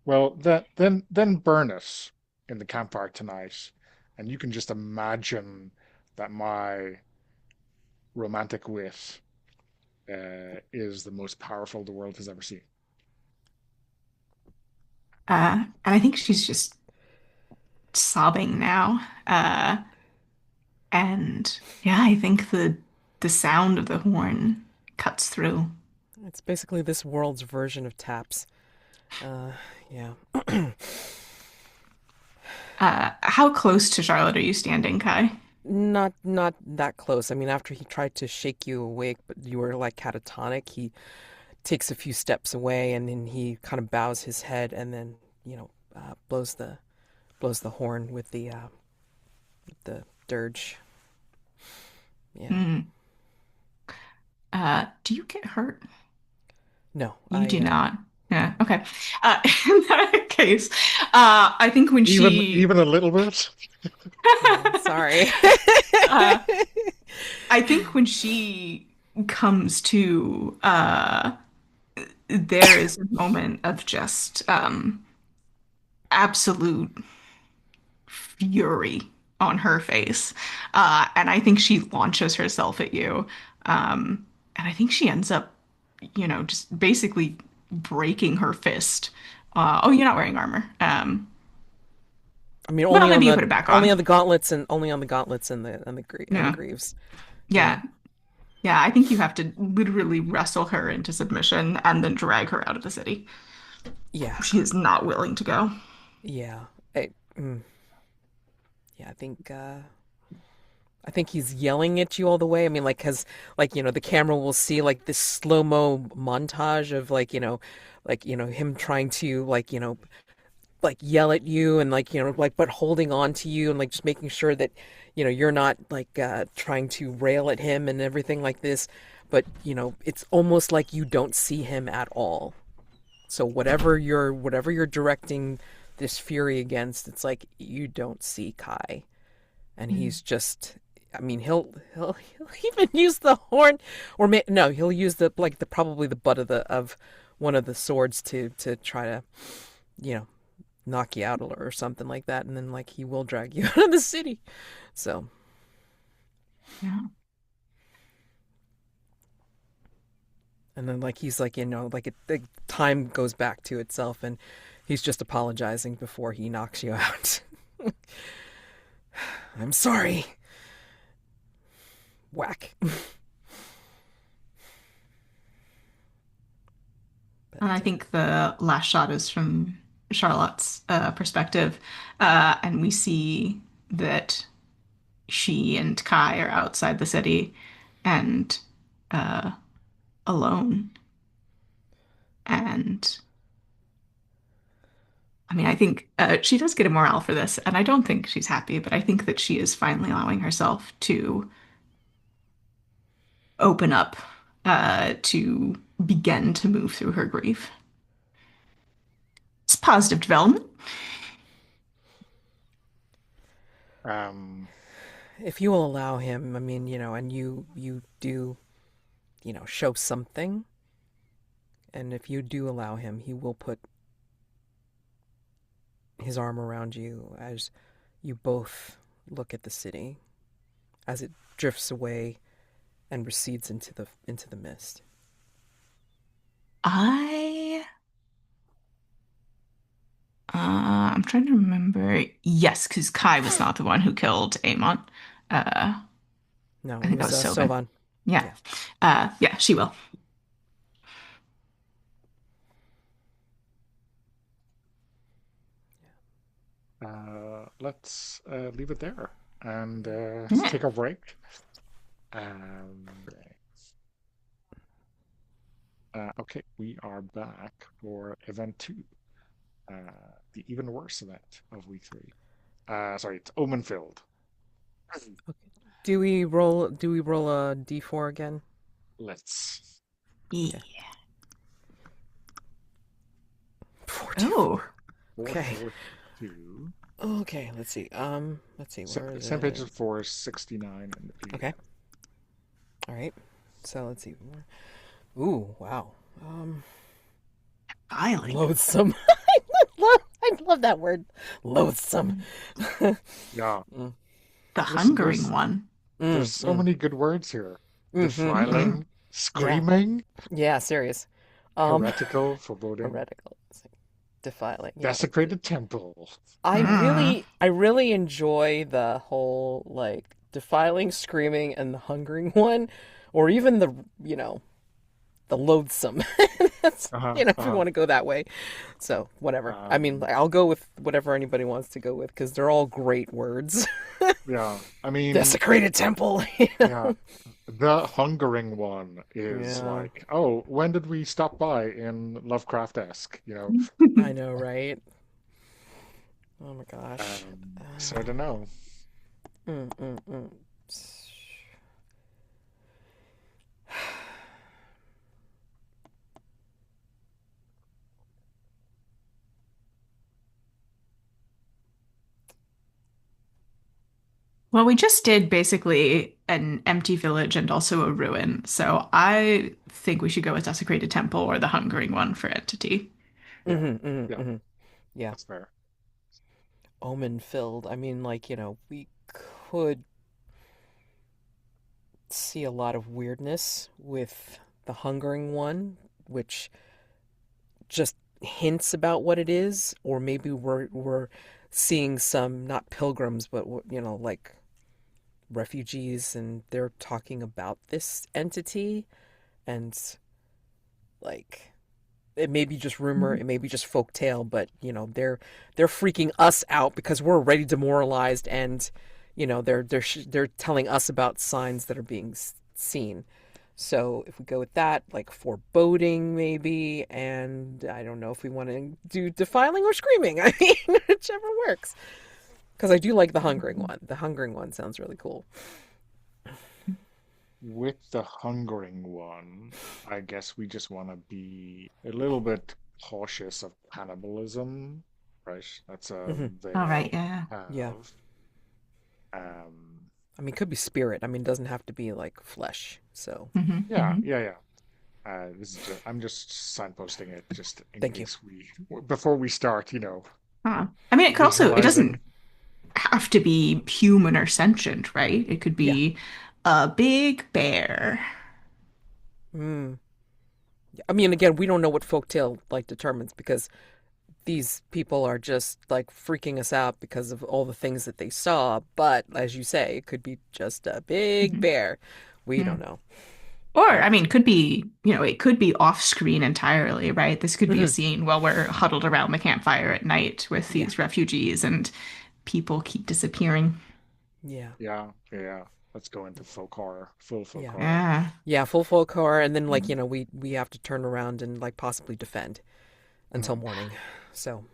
well, then burn it in the campfire tonight, and you can just imagine that my romantic wit is the most powerful the world has ever seen. And I think she's just sobbing now. And yeah, I think the sound of the horn cuts through. It's basically this world's version of taps. Uh, yeah. How close to Charlotte are you standing, Kai? Not that close. I mean, after he tried to shake you awake, but you were like catatonic, he takes a few steps away and then he kind of bows his head and then, blows the horn with the dirge. Yeah. Hmm. Do you get hurt? No, You I do not. Yeah, okay. In that case, I think when she, Even a little bit. sorry. uh, I think when she comes to, there is a moment of just absolute fury on her face. And I think she launches herself at you. And I think she ends up, just basically breaking her fist. Oh, you're not wearing armor. I mean, Well, maybe you put it back only on. on the gauntlets and only on the gauntlets and the Yeah. greaves. Yeah. Yeah. Yeah. I think you have to literally wrestle her into submission and then drag her out of the city. Yeah. She is not willing to go. Yeah. I, mm, yeah, I think he's yelling at you all the way. I mean, like, cause like, the camera will see like this slow-mo montage of him trying to like yell at you and like but holding on to you and like just making sure that you're not like trying to rail at him and everything like this, but it's almost like you don't see him at all. So whatever you're directing this fury against, it's like you don't see Kai, and Mm. he's just. I mean, he'll even use the horn, or no, he'll use the probably the butt of one of the swords to try to you know knock you out or something like that, and then like he will drag you out of the city. So Yeah. and then like he's like the time goes back to itself, and he's just apologizing before he knocks you out. I'm sorry. Whack. But And I think the last shot is from Charlotte's perspective. And we see that she and Kai are outside the city and uh, alone. And I mean, I think she does get a morale for this. And I don't think she's happy, but I think that she is finally allowing herself to open up, to begin to move through her grief. It's positive development. Um, if you will allow him, I mean, and you do, show something, and if you do allow him, he will put his arm around you as you both look at the city as it drifts away and recedes into the mist. I I'm trying to remember. Yes, because Kai was not the one who killed Amon. Uh, No, I it think that was was Sovan. Sovan. Yeah. Yeah. Yeah, she will. let's leave it there and Yeah. take a break. Um, Okay, we are back for event two, the even worse event of week three. Sorry, it's omen filled. Okay. Do we roll a d4 again? Let's Yeah. Okay. 4d4. Oh, four, Okay. four, two. Okay, let's see. Where is Same page it? as before, 69 in the Okay. PDF. All right. So let's see. Ooh, wow. filing. Loathsome. I love that word. Loathsome. Yeah, Mm, The listen, hungering one. there's mm, so mm, many good words here. mm-hmm. Defiling, Yeah. screaming, Yeah, serious. Um, heretical, foreboding, heretical. It's like defiling. Yeah. desecrated temple. I Mm. really, I really enjoy the whole like defiling, screaming, and the hungering one, or even the loathsome. That's, Uh-huh, if we uh-huh. want to go that way. So whatever. I mean, Um, like, I'll go with whatever anybody wants to go with because they're all great words. yeah, I mean, Desecrated temple. yeah, the hungering one is Yeah, like, oh, when did we stop by in Lovecraft-esque, I know, right? Oh my gosh. So I don't know. Mm, mm, mm. Well, we just did basically an empty village and also a ruin. So I think we should go with Desecrated Temple or the Hungering one for entity. Yeah, Mm-hmm, mm-hmm, yeah, mm-hmm. Yeah, that's fair. omen filled. I mean, like, we could see a lot of weirdness with the hungering one, which just hints about what it is, or maybe we're seeing some not pilgrims, but like refugees, and they're talking about this entity, and like it may be just rumor, it may be just folk tale, but they're freaking us out because we're already demoralized, and they're telling us about signs that are being seen. So if we go with that, like foreboding maybe, and I don't know if we want to do defiling or screaming. I mean, whichever works. Because I do like the hungering one. The hungering one sounds really cool. With the hungering one, I guess we just want to be a little bit cautious of cannibalism, right? That's a Hmm. All veil right, yeah. we Yeah. have. Um, I mean, it could be spirit. I mean, it doesn't have to be like flesh. So Hmm. yeah, Hmm. yeah, yeah. This is I'm just signposting it just in thank you. case before we start, Huh. I mean, it visualizing. doesn't have to be human or sentient, right? It could Yeah. be a big bear. Mm. I mean, again, we don't know what folktale like determines because these people are just like freaking us out because of all the things that they saw. But as you say, it could be just a big Mhm. bear. We Yeah. don't know. Or, But I mean, could be, it could be off screen entirely, right? This could be a mhm. scene while we're huddled around the campfire at night with Yeah, these refugees and people keep disappearing. yeah, Yeah, yeah. Let's go into folk horror, full folk yeah, horror. Yeah. yeah. Full folk horror, and then like we have to turn around and like possibly defend until Mhm. morning. So,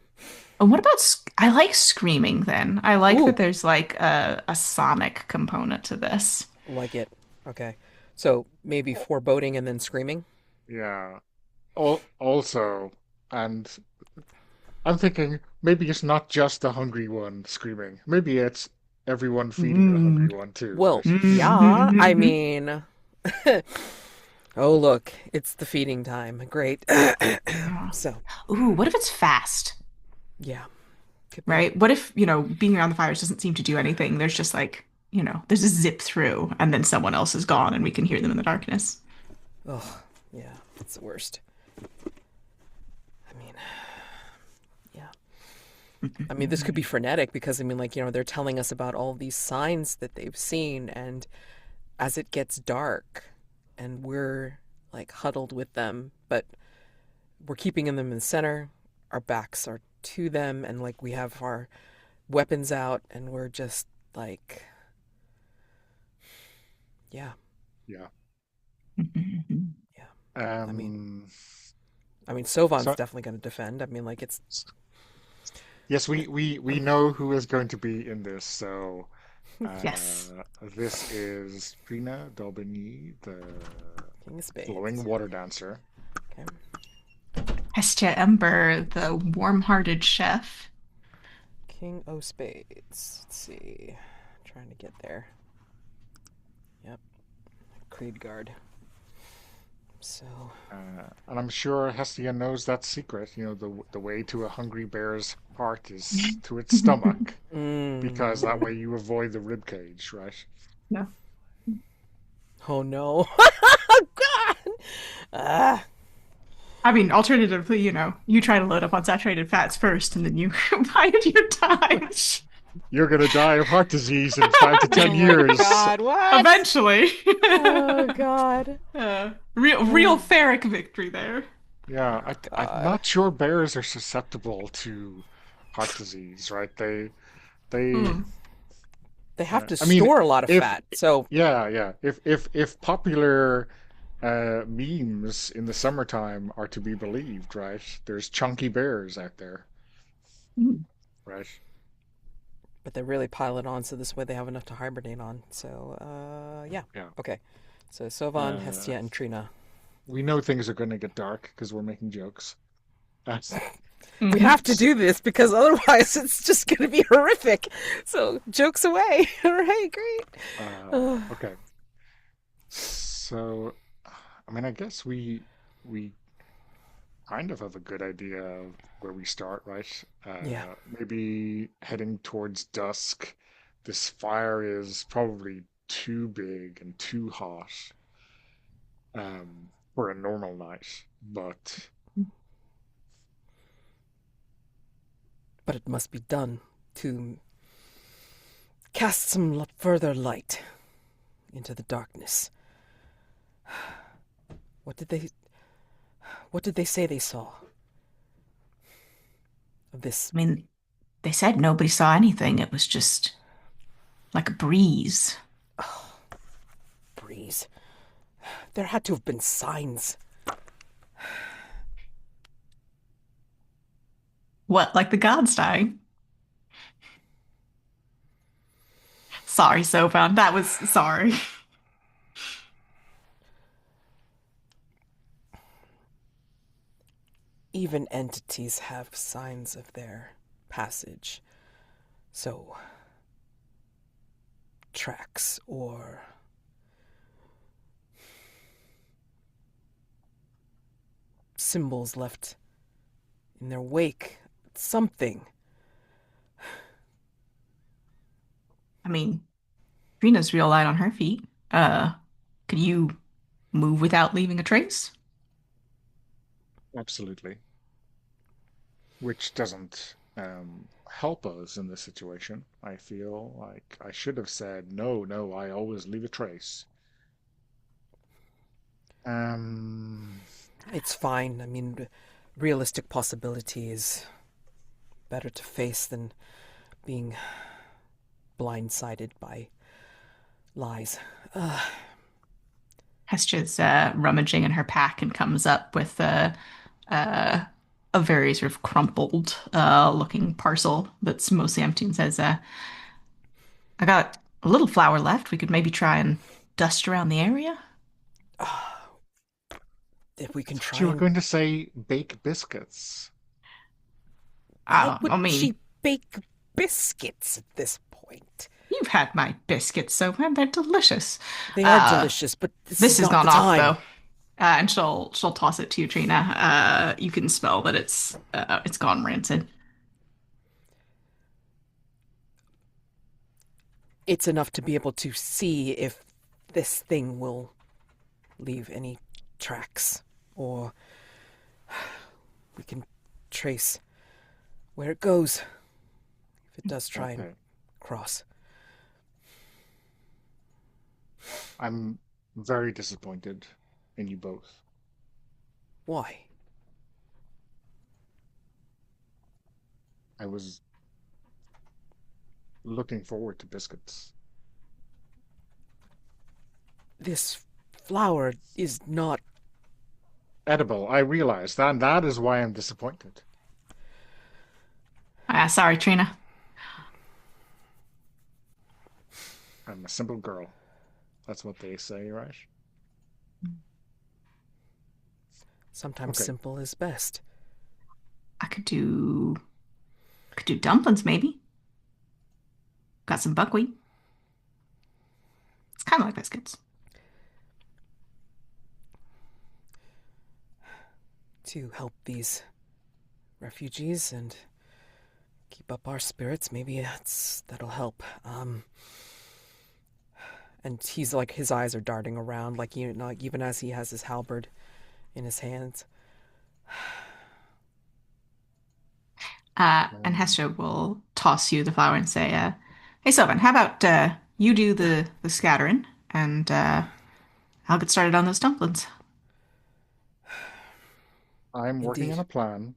And what about, I like screaming then. I like that ooh, there's like a sonic component to this. like it. Okay, so maybe foreboding and then screaming. Yeah. Also, and I'm thinking maybe it's not just the hungry one screaming. Maybe it's everyone feeding the hungry Mm. one too, Well, right? yeah. I mean, oh look, it's the feeding time. Great. Yeah. So, Ooh, what if it's fast? yeah, could be. Right? What if, being around the fires doesn't seem to do anything? There's just like, there's a zip through and then someone else is gone and we can hear them in the darkness. Oh, yeah, it's the worst. I mean, yeah. I mean, this could be frenetic because I mean, like, they're telling us about all these signs that they've seen, and as it gets dark, and we're like huddled with them, but we're keeping them in the center. Our backs are to them, and like we have our weapons out, and we're just like, yeah, Yeah. Mhm. yeah. I mean, Um, Sovan's so definitely going to defend. I mean, like it's yes, we know who is going to be in this. So Yes. this is Trina the King of glowing Spades. water dancer. Okay. Hestia Ember, the warm-hearted chef. King of Spades. Let's see. Trying to get there. Yep. Creed guard. So. And I'm sure Hestia knows that secret. You know, the way to a hungry bear's heart is to its stomach, because that Mm. way you avoid the rib cage, right? No. Oh no. Oh God. Ah. I mean, alternatively, you try to load up on saturated fats first, and then you bide your time. You're gonna die of heart disease in 5 to 10 years. God. What? Eventually. Oh God. Real Ferric victory there. Yeah, Oh I'm God. not sure bears are susceptible to heart disease, right? They Hmm. They have to I mean, store a lot of if fat. So yeah, if popular memes in the summertime are to be believed, right? There's chunky bears out there, right? but they really pile it on so this way they have enough to hibernate on. So yeah. Yeah. Okay. So Sovan, Uh, Hestia, and Trina. we know things are going to get dark because we're making jokes. That's We Mhm. have to do this because otherwise it's just going to be horrific. So jokes away. All right, great. okay. So, I mean, I guess we kind of have a good idea of where we start, right? Yeah. Maybe heading towards dusk. This fire is probably too big and too hot for a normal night, but But it must be done to cast some further light into the darkness. What did they what did they say they saw of this I mean, they said nobody saw anything. It was just like a breeze. breeze? There had to have been signs. What, like the gods dying? Sorry, Sovan. That was sorry. Even entities have signs of their passage. So, tracks or symbols left in their wake. Something. I mean, Trina's real light on her feet. Could you move without leaving a trace? absolutely. Which doesn't help us in this situation. I feel like I should have said, no, no, I always leave a trace. Um, It's fine. I mean, realistic possibility is better to face than being blindsided by lies. Hestia's rummaging in her pack and comes up with uh, a very sort of crumpled looking parcel that's mostly empty and says, I got a little flour left. We could maybe try and dust around the area. If we can thought try you were and going to say bake biscuits. why I wouldn't mean, she bake biscuits at this point? you've had my biscuits, so man, they're delicious. They are Uh, delicious, but this this is has not the gone off though. time. And she'll toss it to you, Trina. You can smell that it's gone rancid. It's enough to be able to see if this thing will leave any tracks, or we can trace where it goes if it does try and Okay. cross. I'm very disappointed in you both. Why? I was looking forward to biscuits. This flower is not edible. I realize that, and that is why I'm disappointed. Sorry, Trina. I'm a simple girl. That's what they say, right? Sometimes Okay. simple is best. I could do dumplings maybe. Got some buckwheat. It's kind of like biscuits. To help these refugees and keep up our spirits, maybe that'll help. And he's like, his eyes are darting around, like, you know, even as he has his halberd in his hands. And Hestia will toss you the flour and say, "Hey, Sovan, how about you do the scattering, and I'll get started on those dumplings." I'm working on Indeed. a plan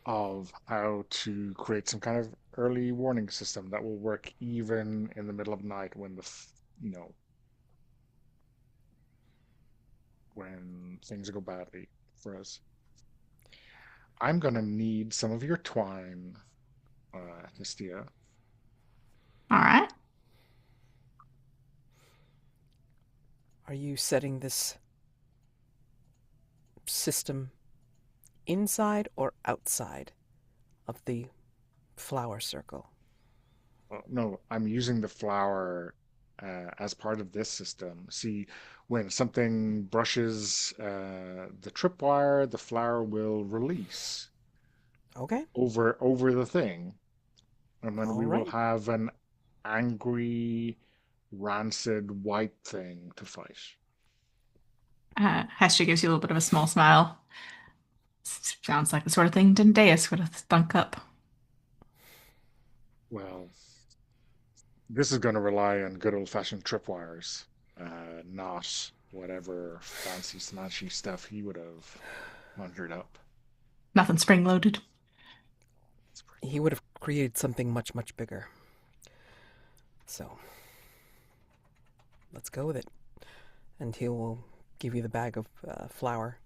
of how to create some kind of early warning system that will work even in the middle of the night when you know, when things go badly for us. I'm gonna need some of your twine, Hestia. All right. Are you setting this system inside or outside of the flower circle? No, I'm using the flower as part of this system. See, when something brushes the tripwire, the flower will release Okay, over the thing, and then all we will right. have an angry, rancid white thing to fight. Hestia gives you a little bit of a small smile. Sounds like the sort of thing Dendeus would have thunk up. Well, this is going to rely on good old-fashioned tripwires, not whatever fancy smashy stuff he would have conjured up. Nothing spring loaded. He would have created something much, much bigger. So, let's go with it. And he will give you the bag of flour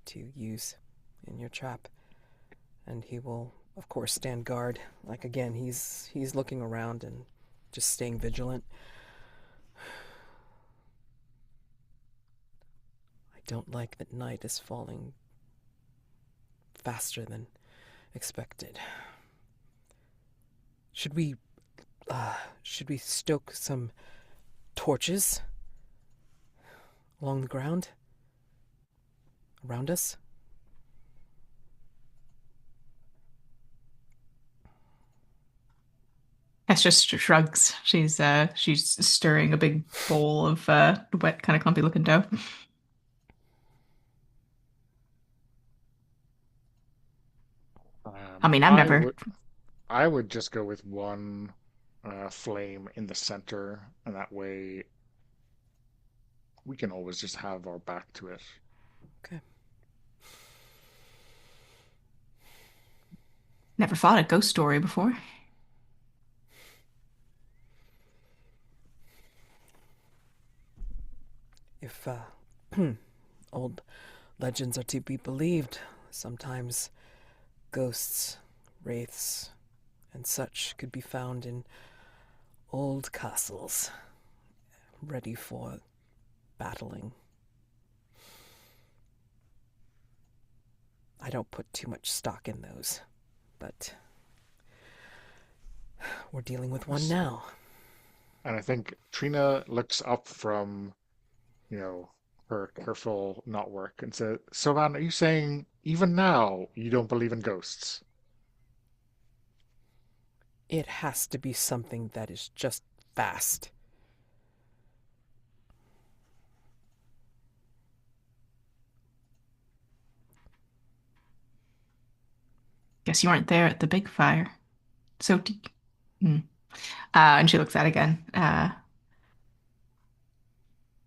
to use in your trap. And he will, of course, stand guard. Like, again, he's looking around and just staying vigilant. I don't like that night is falling faster than expected. Should we stoke some torches along the ground around us? Hestia shrugs. She's stirring a big bowl of wet, kind of clumpy looking dough. I mean, I've I never. would just go with one flame in the center, and that way we can always just have our back to it. Okay. Never fought a ghost story before. If old legends are to be believed, sometimes ghosts, wraiths, and such could be found in old castles, ready for battling. I don't put too much stock in those, but we're dealing with one now. And I think Trina looks up from, her careful knot work and says, "Sovan, are you saying even now you don't believe in ghosts?" It has to be something that is just fast. Guess you weren't there at the big fire. So, hmm. And she looks at it again.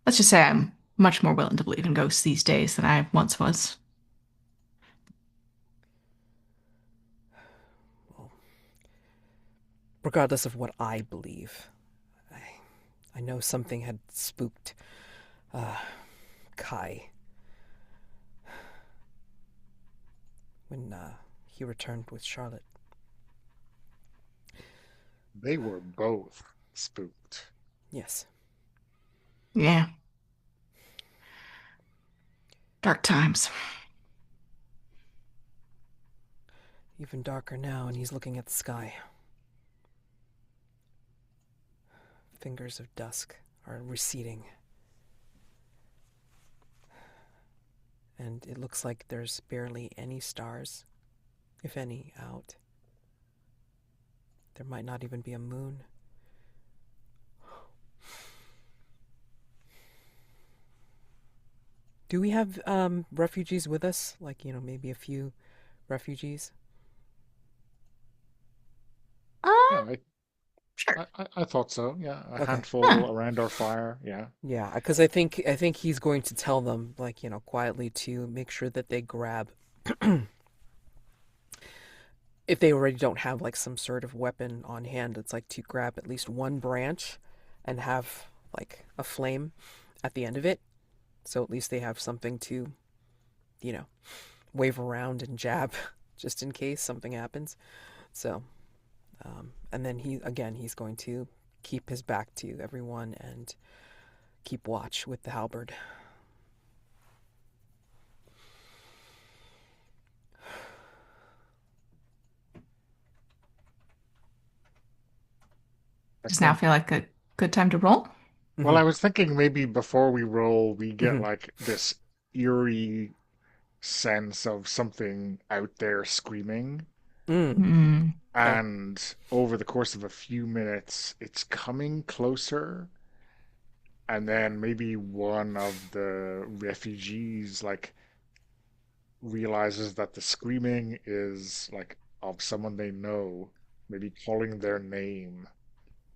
Let's just say I'm much more willing to believe in ghosts these days than I once was. Well, regardless of what I believe, I know something had spooked Kai. when he returned with Charlotte. They were both spooked. Yes. Yeah. Dark times. Even darker now, and he's looking at the sky. Fingers of dusk are receding. And it looks like there's barely any stars, if any, out. There might not even be a moon. Do we have refugees with us? Like, maybe a few refugees? Yeah, Sure. I thought so. Yeah, a Okay. Huh. handful around our fire. Yeah. Yeah, because I think he's going to tell them, like, quietly to make sure that they grab, if they already don't have like some sort of weapon on hand, it's like to grab at least one branch and have like a flame at the end of it. So at least they have something to, you know, wave around and jab just in case something happens. So, and then he's going to keep his back to everyone and keep watch with the halberd. Does now Excellent. feel like a good time to roll? Well, Mm-hmm. I was thinking maybe before we roll, we get Mm-hmm. like this eerie sense of something out there screaming. Mm. Hmm. Okay. And over the course of a few minutes, it's coming closer. And then maybe one of the refugees like realizes that the screaming is like of someone they know, maybe calling their name,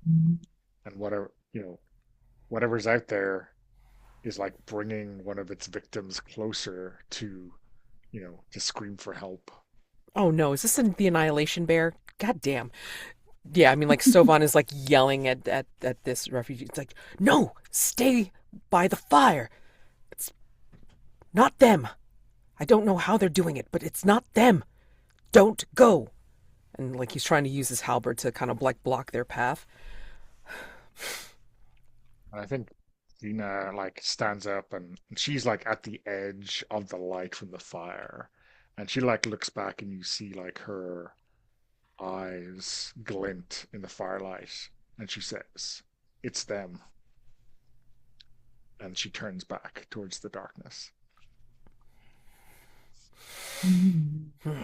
and whatever's out there is like bringing one of its victims closer to scream for help. Oh no, is this the Annihilation Bear? God damn. Yeah, I mean, like Sovan is like yelling at this refugee. It's like, no, stay by the fire. It's not them. I don't know how they're doing it, but it's not them. Don't go. And like he's trying to use his halberd to kind of like block their path. And I think Dina like stands up and she's like at the edge of the light from the fire. And she like looks back and you see like her eyes glint in the firelight. And she says, "It's them." And she turns back towards the darkness.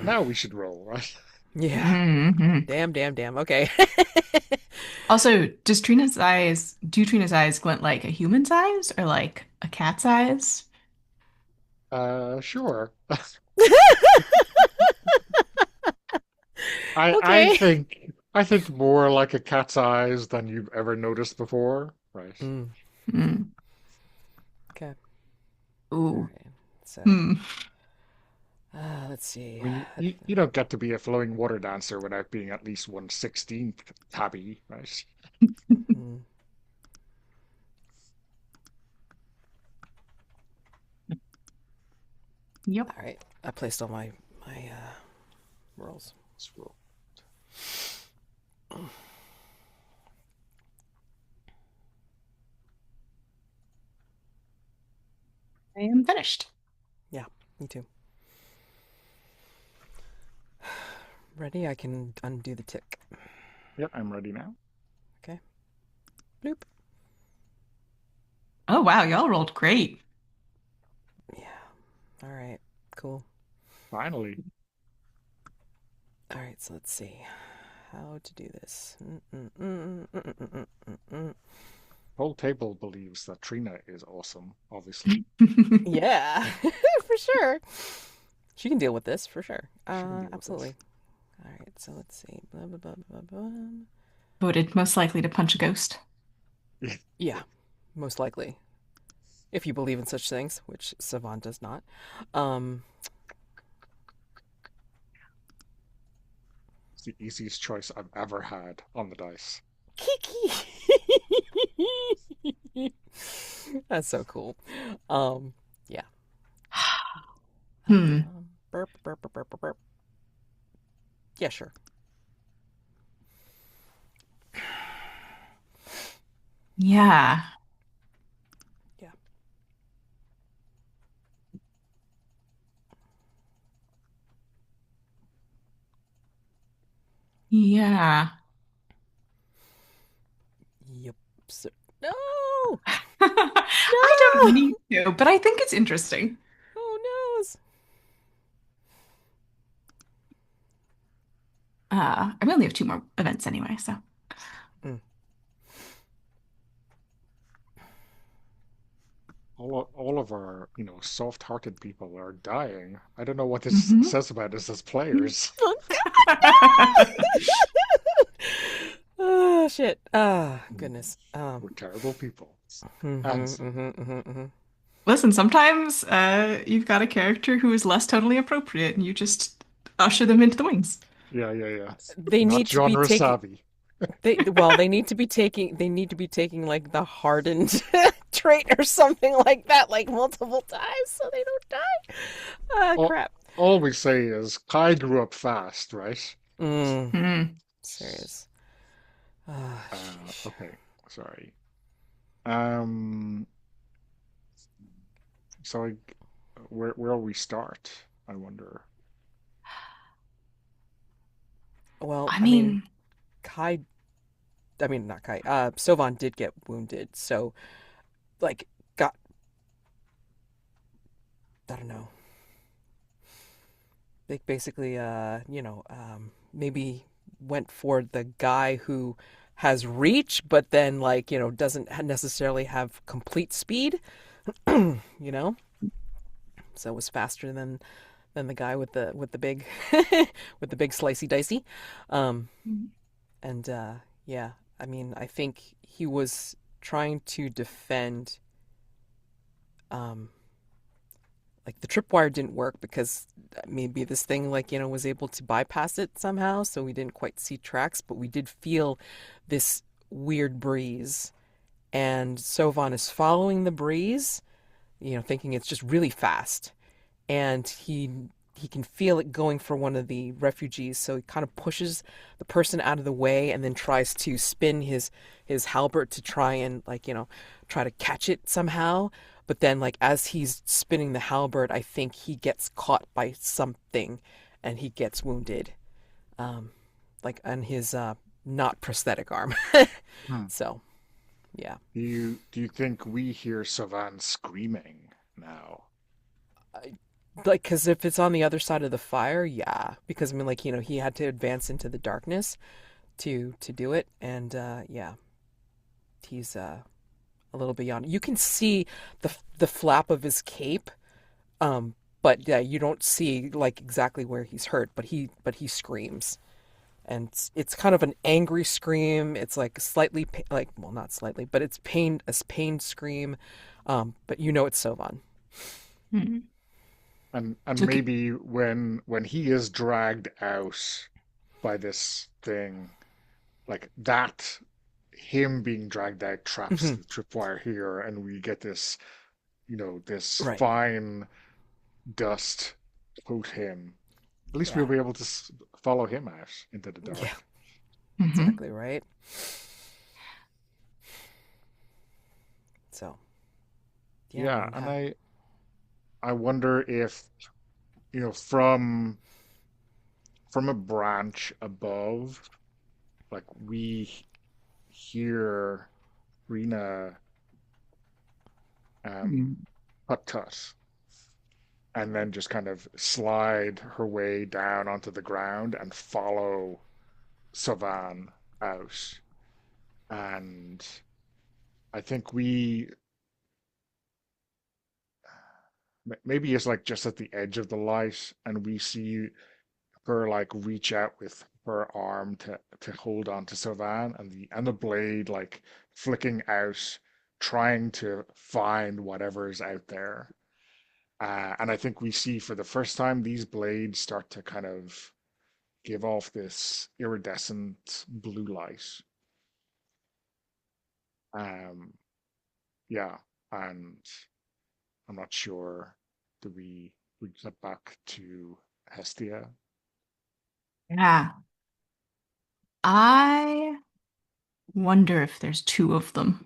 Now we should roll, right? Yeah. Hmm. Damn, damn, damn. Okay. Also, do Trina's eyes glint like a human's eyes or like a cat's eyes? Sure. I I Okay. think I think more like a cat's eyes than you've ever noticed before, right? Mm, Hmm. okay. All Ooh. right. So, Hmm. let's see. I mean, you don't get to be a flowing water dancer without being at least 1/16th tabby, right? Mm, Yep. all right. I placed all my rolls. Let's roll. I am finished. Yeah, me too. Ready? I can undo the tick. Yep, I'm ready now. Okay. Bloop. Oh wow, y'all rolled great. Yeah. All right. Cool. Finally, All right. So let's see how to do this. Mm-mm-mm-mm-mm-mm-mm-mm. whole table believes that Trina is awesome, obviously. Yeah, for sure. She can deal with this for sure. She can deal with this. Absolutely. All right. So let's see. Blah blah blah blah blah. Voted most likely to punch a ghost. Yeah, most likely. If you believe in such things, which Savant does not. Um, It's the easiest choice I've ever had on the dice. Kiki. That's so cool. Yeah. Hmm. Burp, burp, burp, burp, burp, burp. Yeah, sure. Yeah. Yeah. Yeah. Yep. So, no! I don't No! need to, but I think it's interesting. Oh, no! I only have two more events anyway, so. Mm. All of our, soft-hearted people are dying. I don't know what this Mhm. says about us as players. Oh, oh, shit. Ah, goodness. We're terrible people. And Mm-hmm, mm-hmm, mm-hmm, mm-hmm. Listen, sometimes you've got a character who is less totally appropriate, and you just usher them into the wings. yeah, yeah, yeah. They Not need to be genre taking savvy. they need to be taking like the hardened trait or something like that, like multiple times so they don't die. Ah, All, crap. all we say is Kai grew up fast, right? Mm, Hmm. serious. Ah, sheesh. Okay, sorry. Um, so where we start, I wonder. Well, I I mean, mean, Kai, I mean, not Kai, Sovan did get wounded, so, like, got, I don't know, they basically, maybe went for the guy who has reach, but then, like, doesn't necessarily have complete speed, you know? So it was faster than the guy with the big with the big slicey dicey. Um, and yeah, I mean, I think he was trying to defend um like the tripwire didn't work because maybe this thing like was able to bypass it somehow, so we didn't quite see tracks, but we did feel this weird breeze, and Sovan is following the breeze, thinking it's just really fast, and he can feel it going for one of the refugees, so he kind of pushes the person out of the way and then tries to spin his halberd to try and like try to catch it somehow. But then like as he's spinning the halberd, I think he gets caught by something and he gets wounded, um like on his not prosthetic arm. Hmm. So yeah. Do you think we hear Savan screaming now? Like, because if it's on the other side of the fire, yeah, because I mean like he had to advance into the darkness to do it, and yeah, he's a little beyond. You can see the flap of his cape, but yeah, you don't see like exactly where he's hurt, but he screams, and it's kind of an angry scream. It's like slightly like, well, not slightly, but it's pain scream, but it's Sovan. hmm. And So, maybe when he is dragged out by this thing, like that, him being dragged out traps Hmm. the tripwire here, and we get this, this Right. fine dust coat him. At least we'll Yeah. be able to follow him out into the Yeah. dark. mhm. Exactly right. So yeah, I Yeah, mean, and I wonder if, from a branch above, like we hear Rena um tut tut, and then just kind of slide her way down onto the ground and follow Savan out. And I think maybe it's like just at the edge of the light, and we see her like reach out with her arm to hold on to Savan, and the blade like flicking out, trying to find whatever's out there. And I think we see for the first time these blades start to kind of give off this iridescent blue light. Um, yeah, and I'm not sure. Do we? we get back to Hestia. Yeah. I wonder if there's two of them.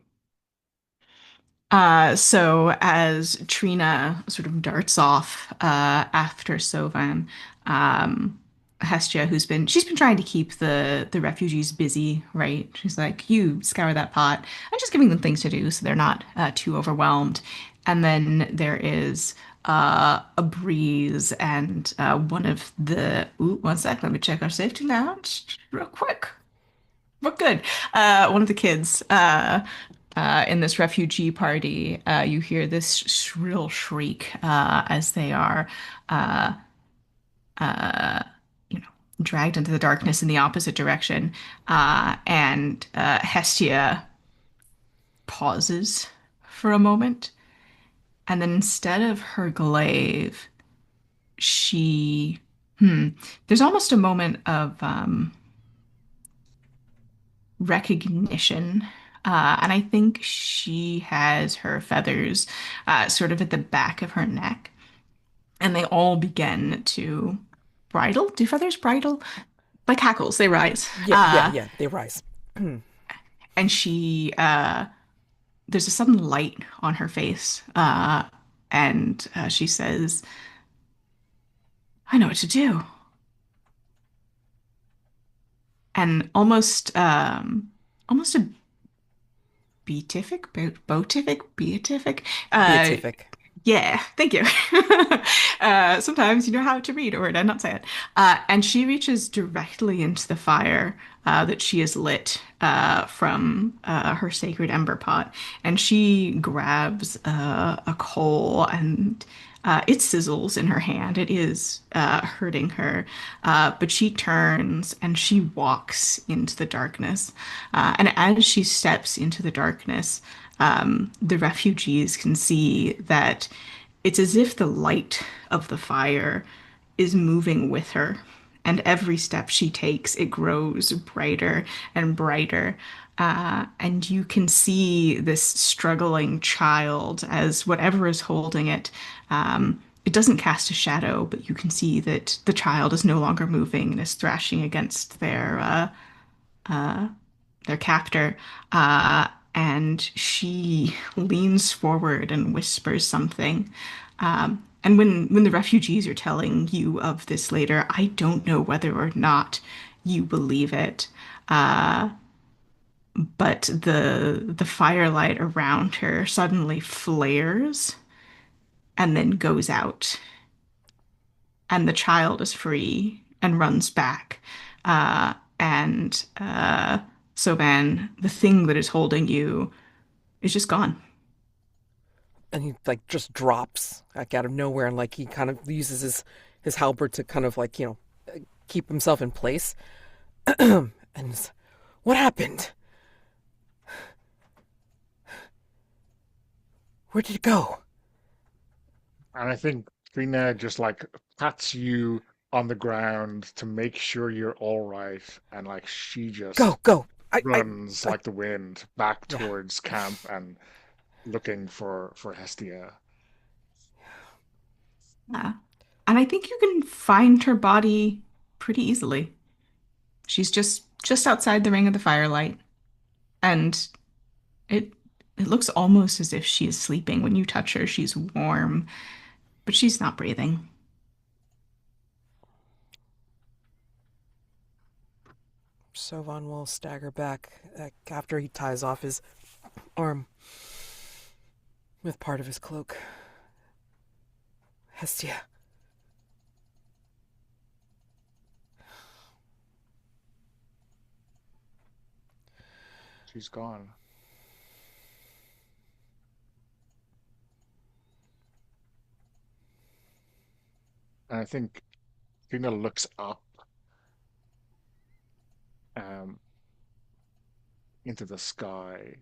So as Trina sort of darts off after Sovan, um, Hestia, she's been trying to keep the refugees busy, right? She's like, you scour that pot. I'm just giving them things to do so they're not too overwhelmed. And then there is a breeze and one of the ooh, one sec, let me check our safety lounge real quick. We're good. One of the kids in this refugee party, you hear this shrill shriek as they are, uh, uh, you know, dragged into the darkness in the opposite direction. And Hestia pauses for a moment, and then instead of her glaive, she, there's almost a moment of recognition. And I think she has her feathers sort of at the back of her neck, and they all begin to bridle. Do feathers bridle? Like hackles, they rise. Yeah, yeah, yeah. They rise. And there's a sudden light on her face, and she says, I know what to do. And almost a beatific. Beatific. Yeah, thank you. Sometimes you know how to read a word and not say it. And she reaches directly into the fire that she has lit from her sacred ember pot, and she grabs a coal and it sizzles in her hand. It is hurting her, but she turns and she walks into the darkness. And as she steps into the darkness, the refugees can see that it's as if the light of the fire is moving with her. And every step she takes, it grows brighter and brighter. And you can see this struggling child as whatever is holding it. It doesn't cast a shadow, but you can see that the child is no longer moving and is thrashing against their captor. And she leans forward and whispers something. And when the refugees are telling you of this later, I don't know whether or not you believe it. Uh, but the firelight around her suddenly flares and then goes out, and the child is free and runs back. And Sovan, the thing that is holding you, is just gone. And he like just drops like out of nowhere, and like he kind of uses his halberd to kind of like keep himself in place. And what happened? Where did it go? And I think Trina just like pats you on the ground to make sure you're all right, and like she Go, just go. runs I like the wind back yeah. towards camp and looking for Hestia. Uh, and I think you can find her body pretty easily. She's just outside the ring of the firelight, and it it looks almost as if she is sleeping. When you touch her, she's warm, but she's not breathing. Sovan will stagger back after he ties off his arm with part of his cloak. Hestia. She's gone. And I think Trina looks up um, into the sky,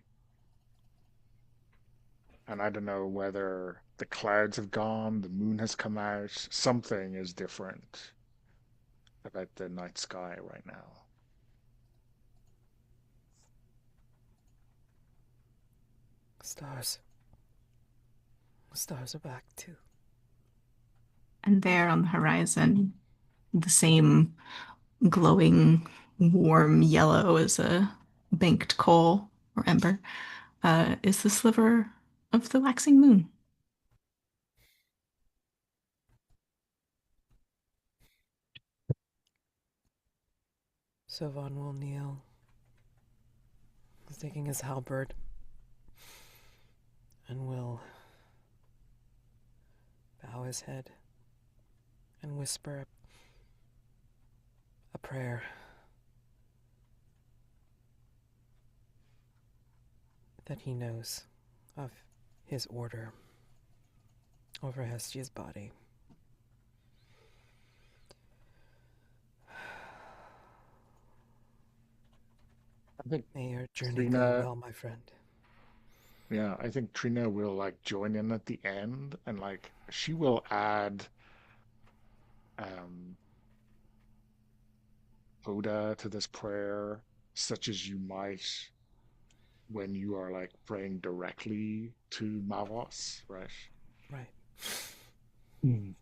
and I don't know whether the clouds have gone, the moon has come out, something is different about the night sky right now. Stars. Stars are back too. And there on the horizon, the same glowing, warm yellow as a banked coal or ember, is the sliver of the waxing moon. Sovan will kneel. He's taking his halberd and will bow his head and whisper a prayer that he knows of his order over Hestia's body. I think May your journey go Trina, well, my friend. yeah, I think Trina will like join in at the end and like she will add um coda to this prayer, such as you might when you are like praying directly to Mavos, right? Right. Mm.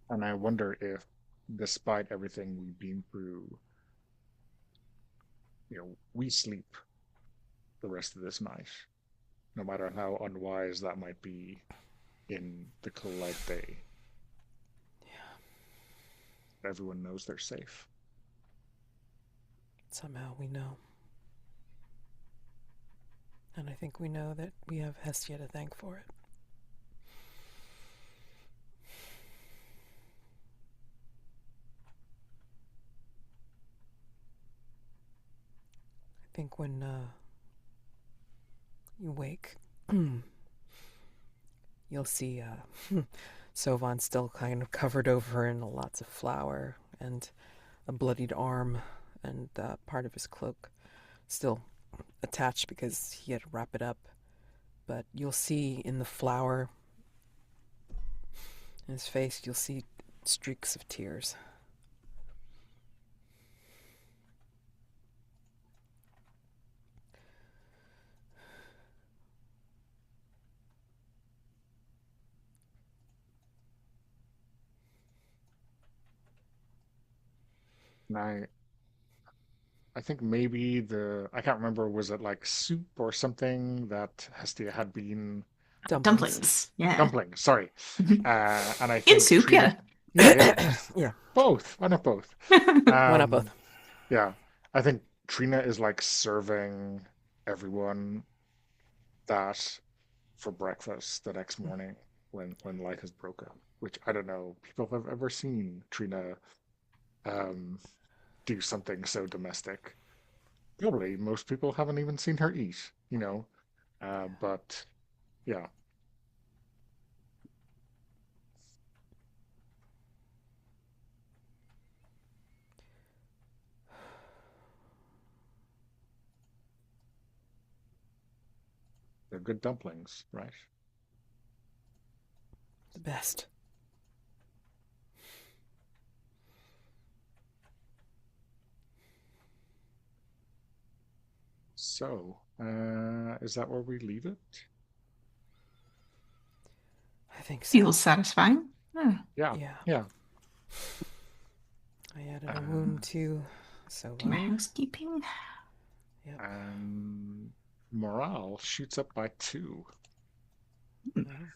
And I wonder if, despite everything we've been through, we sleep the rest of this night, no matter how unwise that might be in the cool light day. Everyone knows they're safe. Somehow we know. And I think we know that we have Hestia to thank for it. I think when you wake, you'll see Sovan still kind of covered over in lots of flour and a bloodied arm and part of his cloak still attached because he had to wrap it up. But you'll see in the flour in his face, you'll see streaks of tears. And I think maybe I can't remember, was it like soup or something that Hestia had been Dumplings. Dumplings, yeah. dumpling, sorry. Mhm. And I In think soup, Trina, yeah. yeah, Yeah, both. Why not both? why not both? Um, yeah, I think Trina is like serving everyone that for breakfast the next morning when light has broken. Which I don't know, people have ever seen Trina um, do something so domestic. Probably most people haven't even seen her eat. But yeah, they're good dumplings, right? The best. So, is that where we leave it? I think so. Feels satisfying. Yeah. Yeah, Yeah. yeah. I added a Uh, wound to Do my Sovan. housekeeping. Yep. and morale shoots up by 2. Well,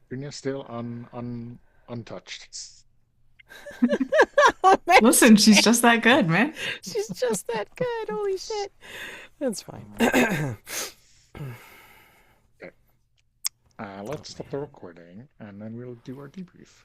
Trina's still untouched. Listen, she's just that good, man. she's just that good. Holy shit. That's fine. Okay. Let's stop the recording and then we'll do our debrief.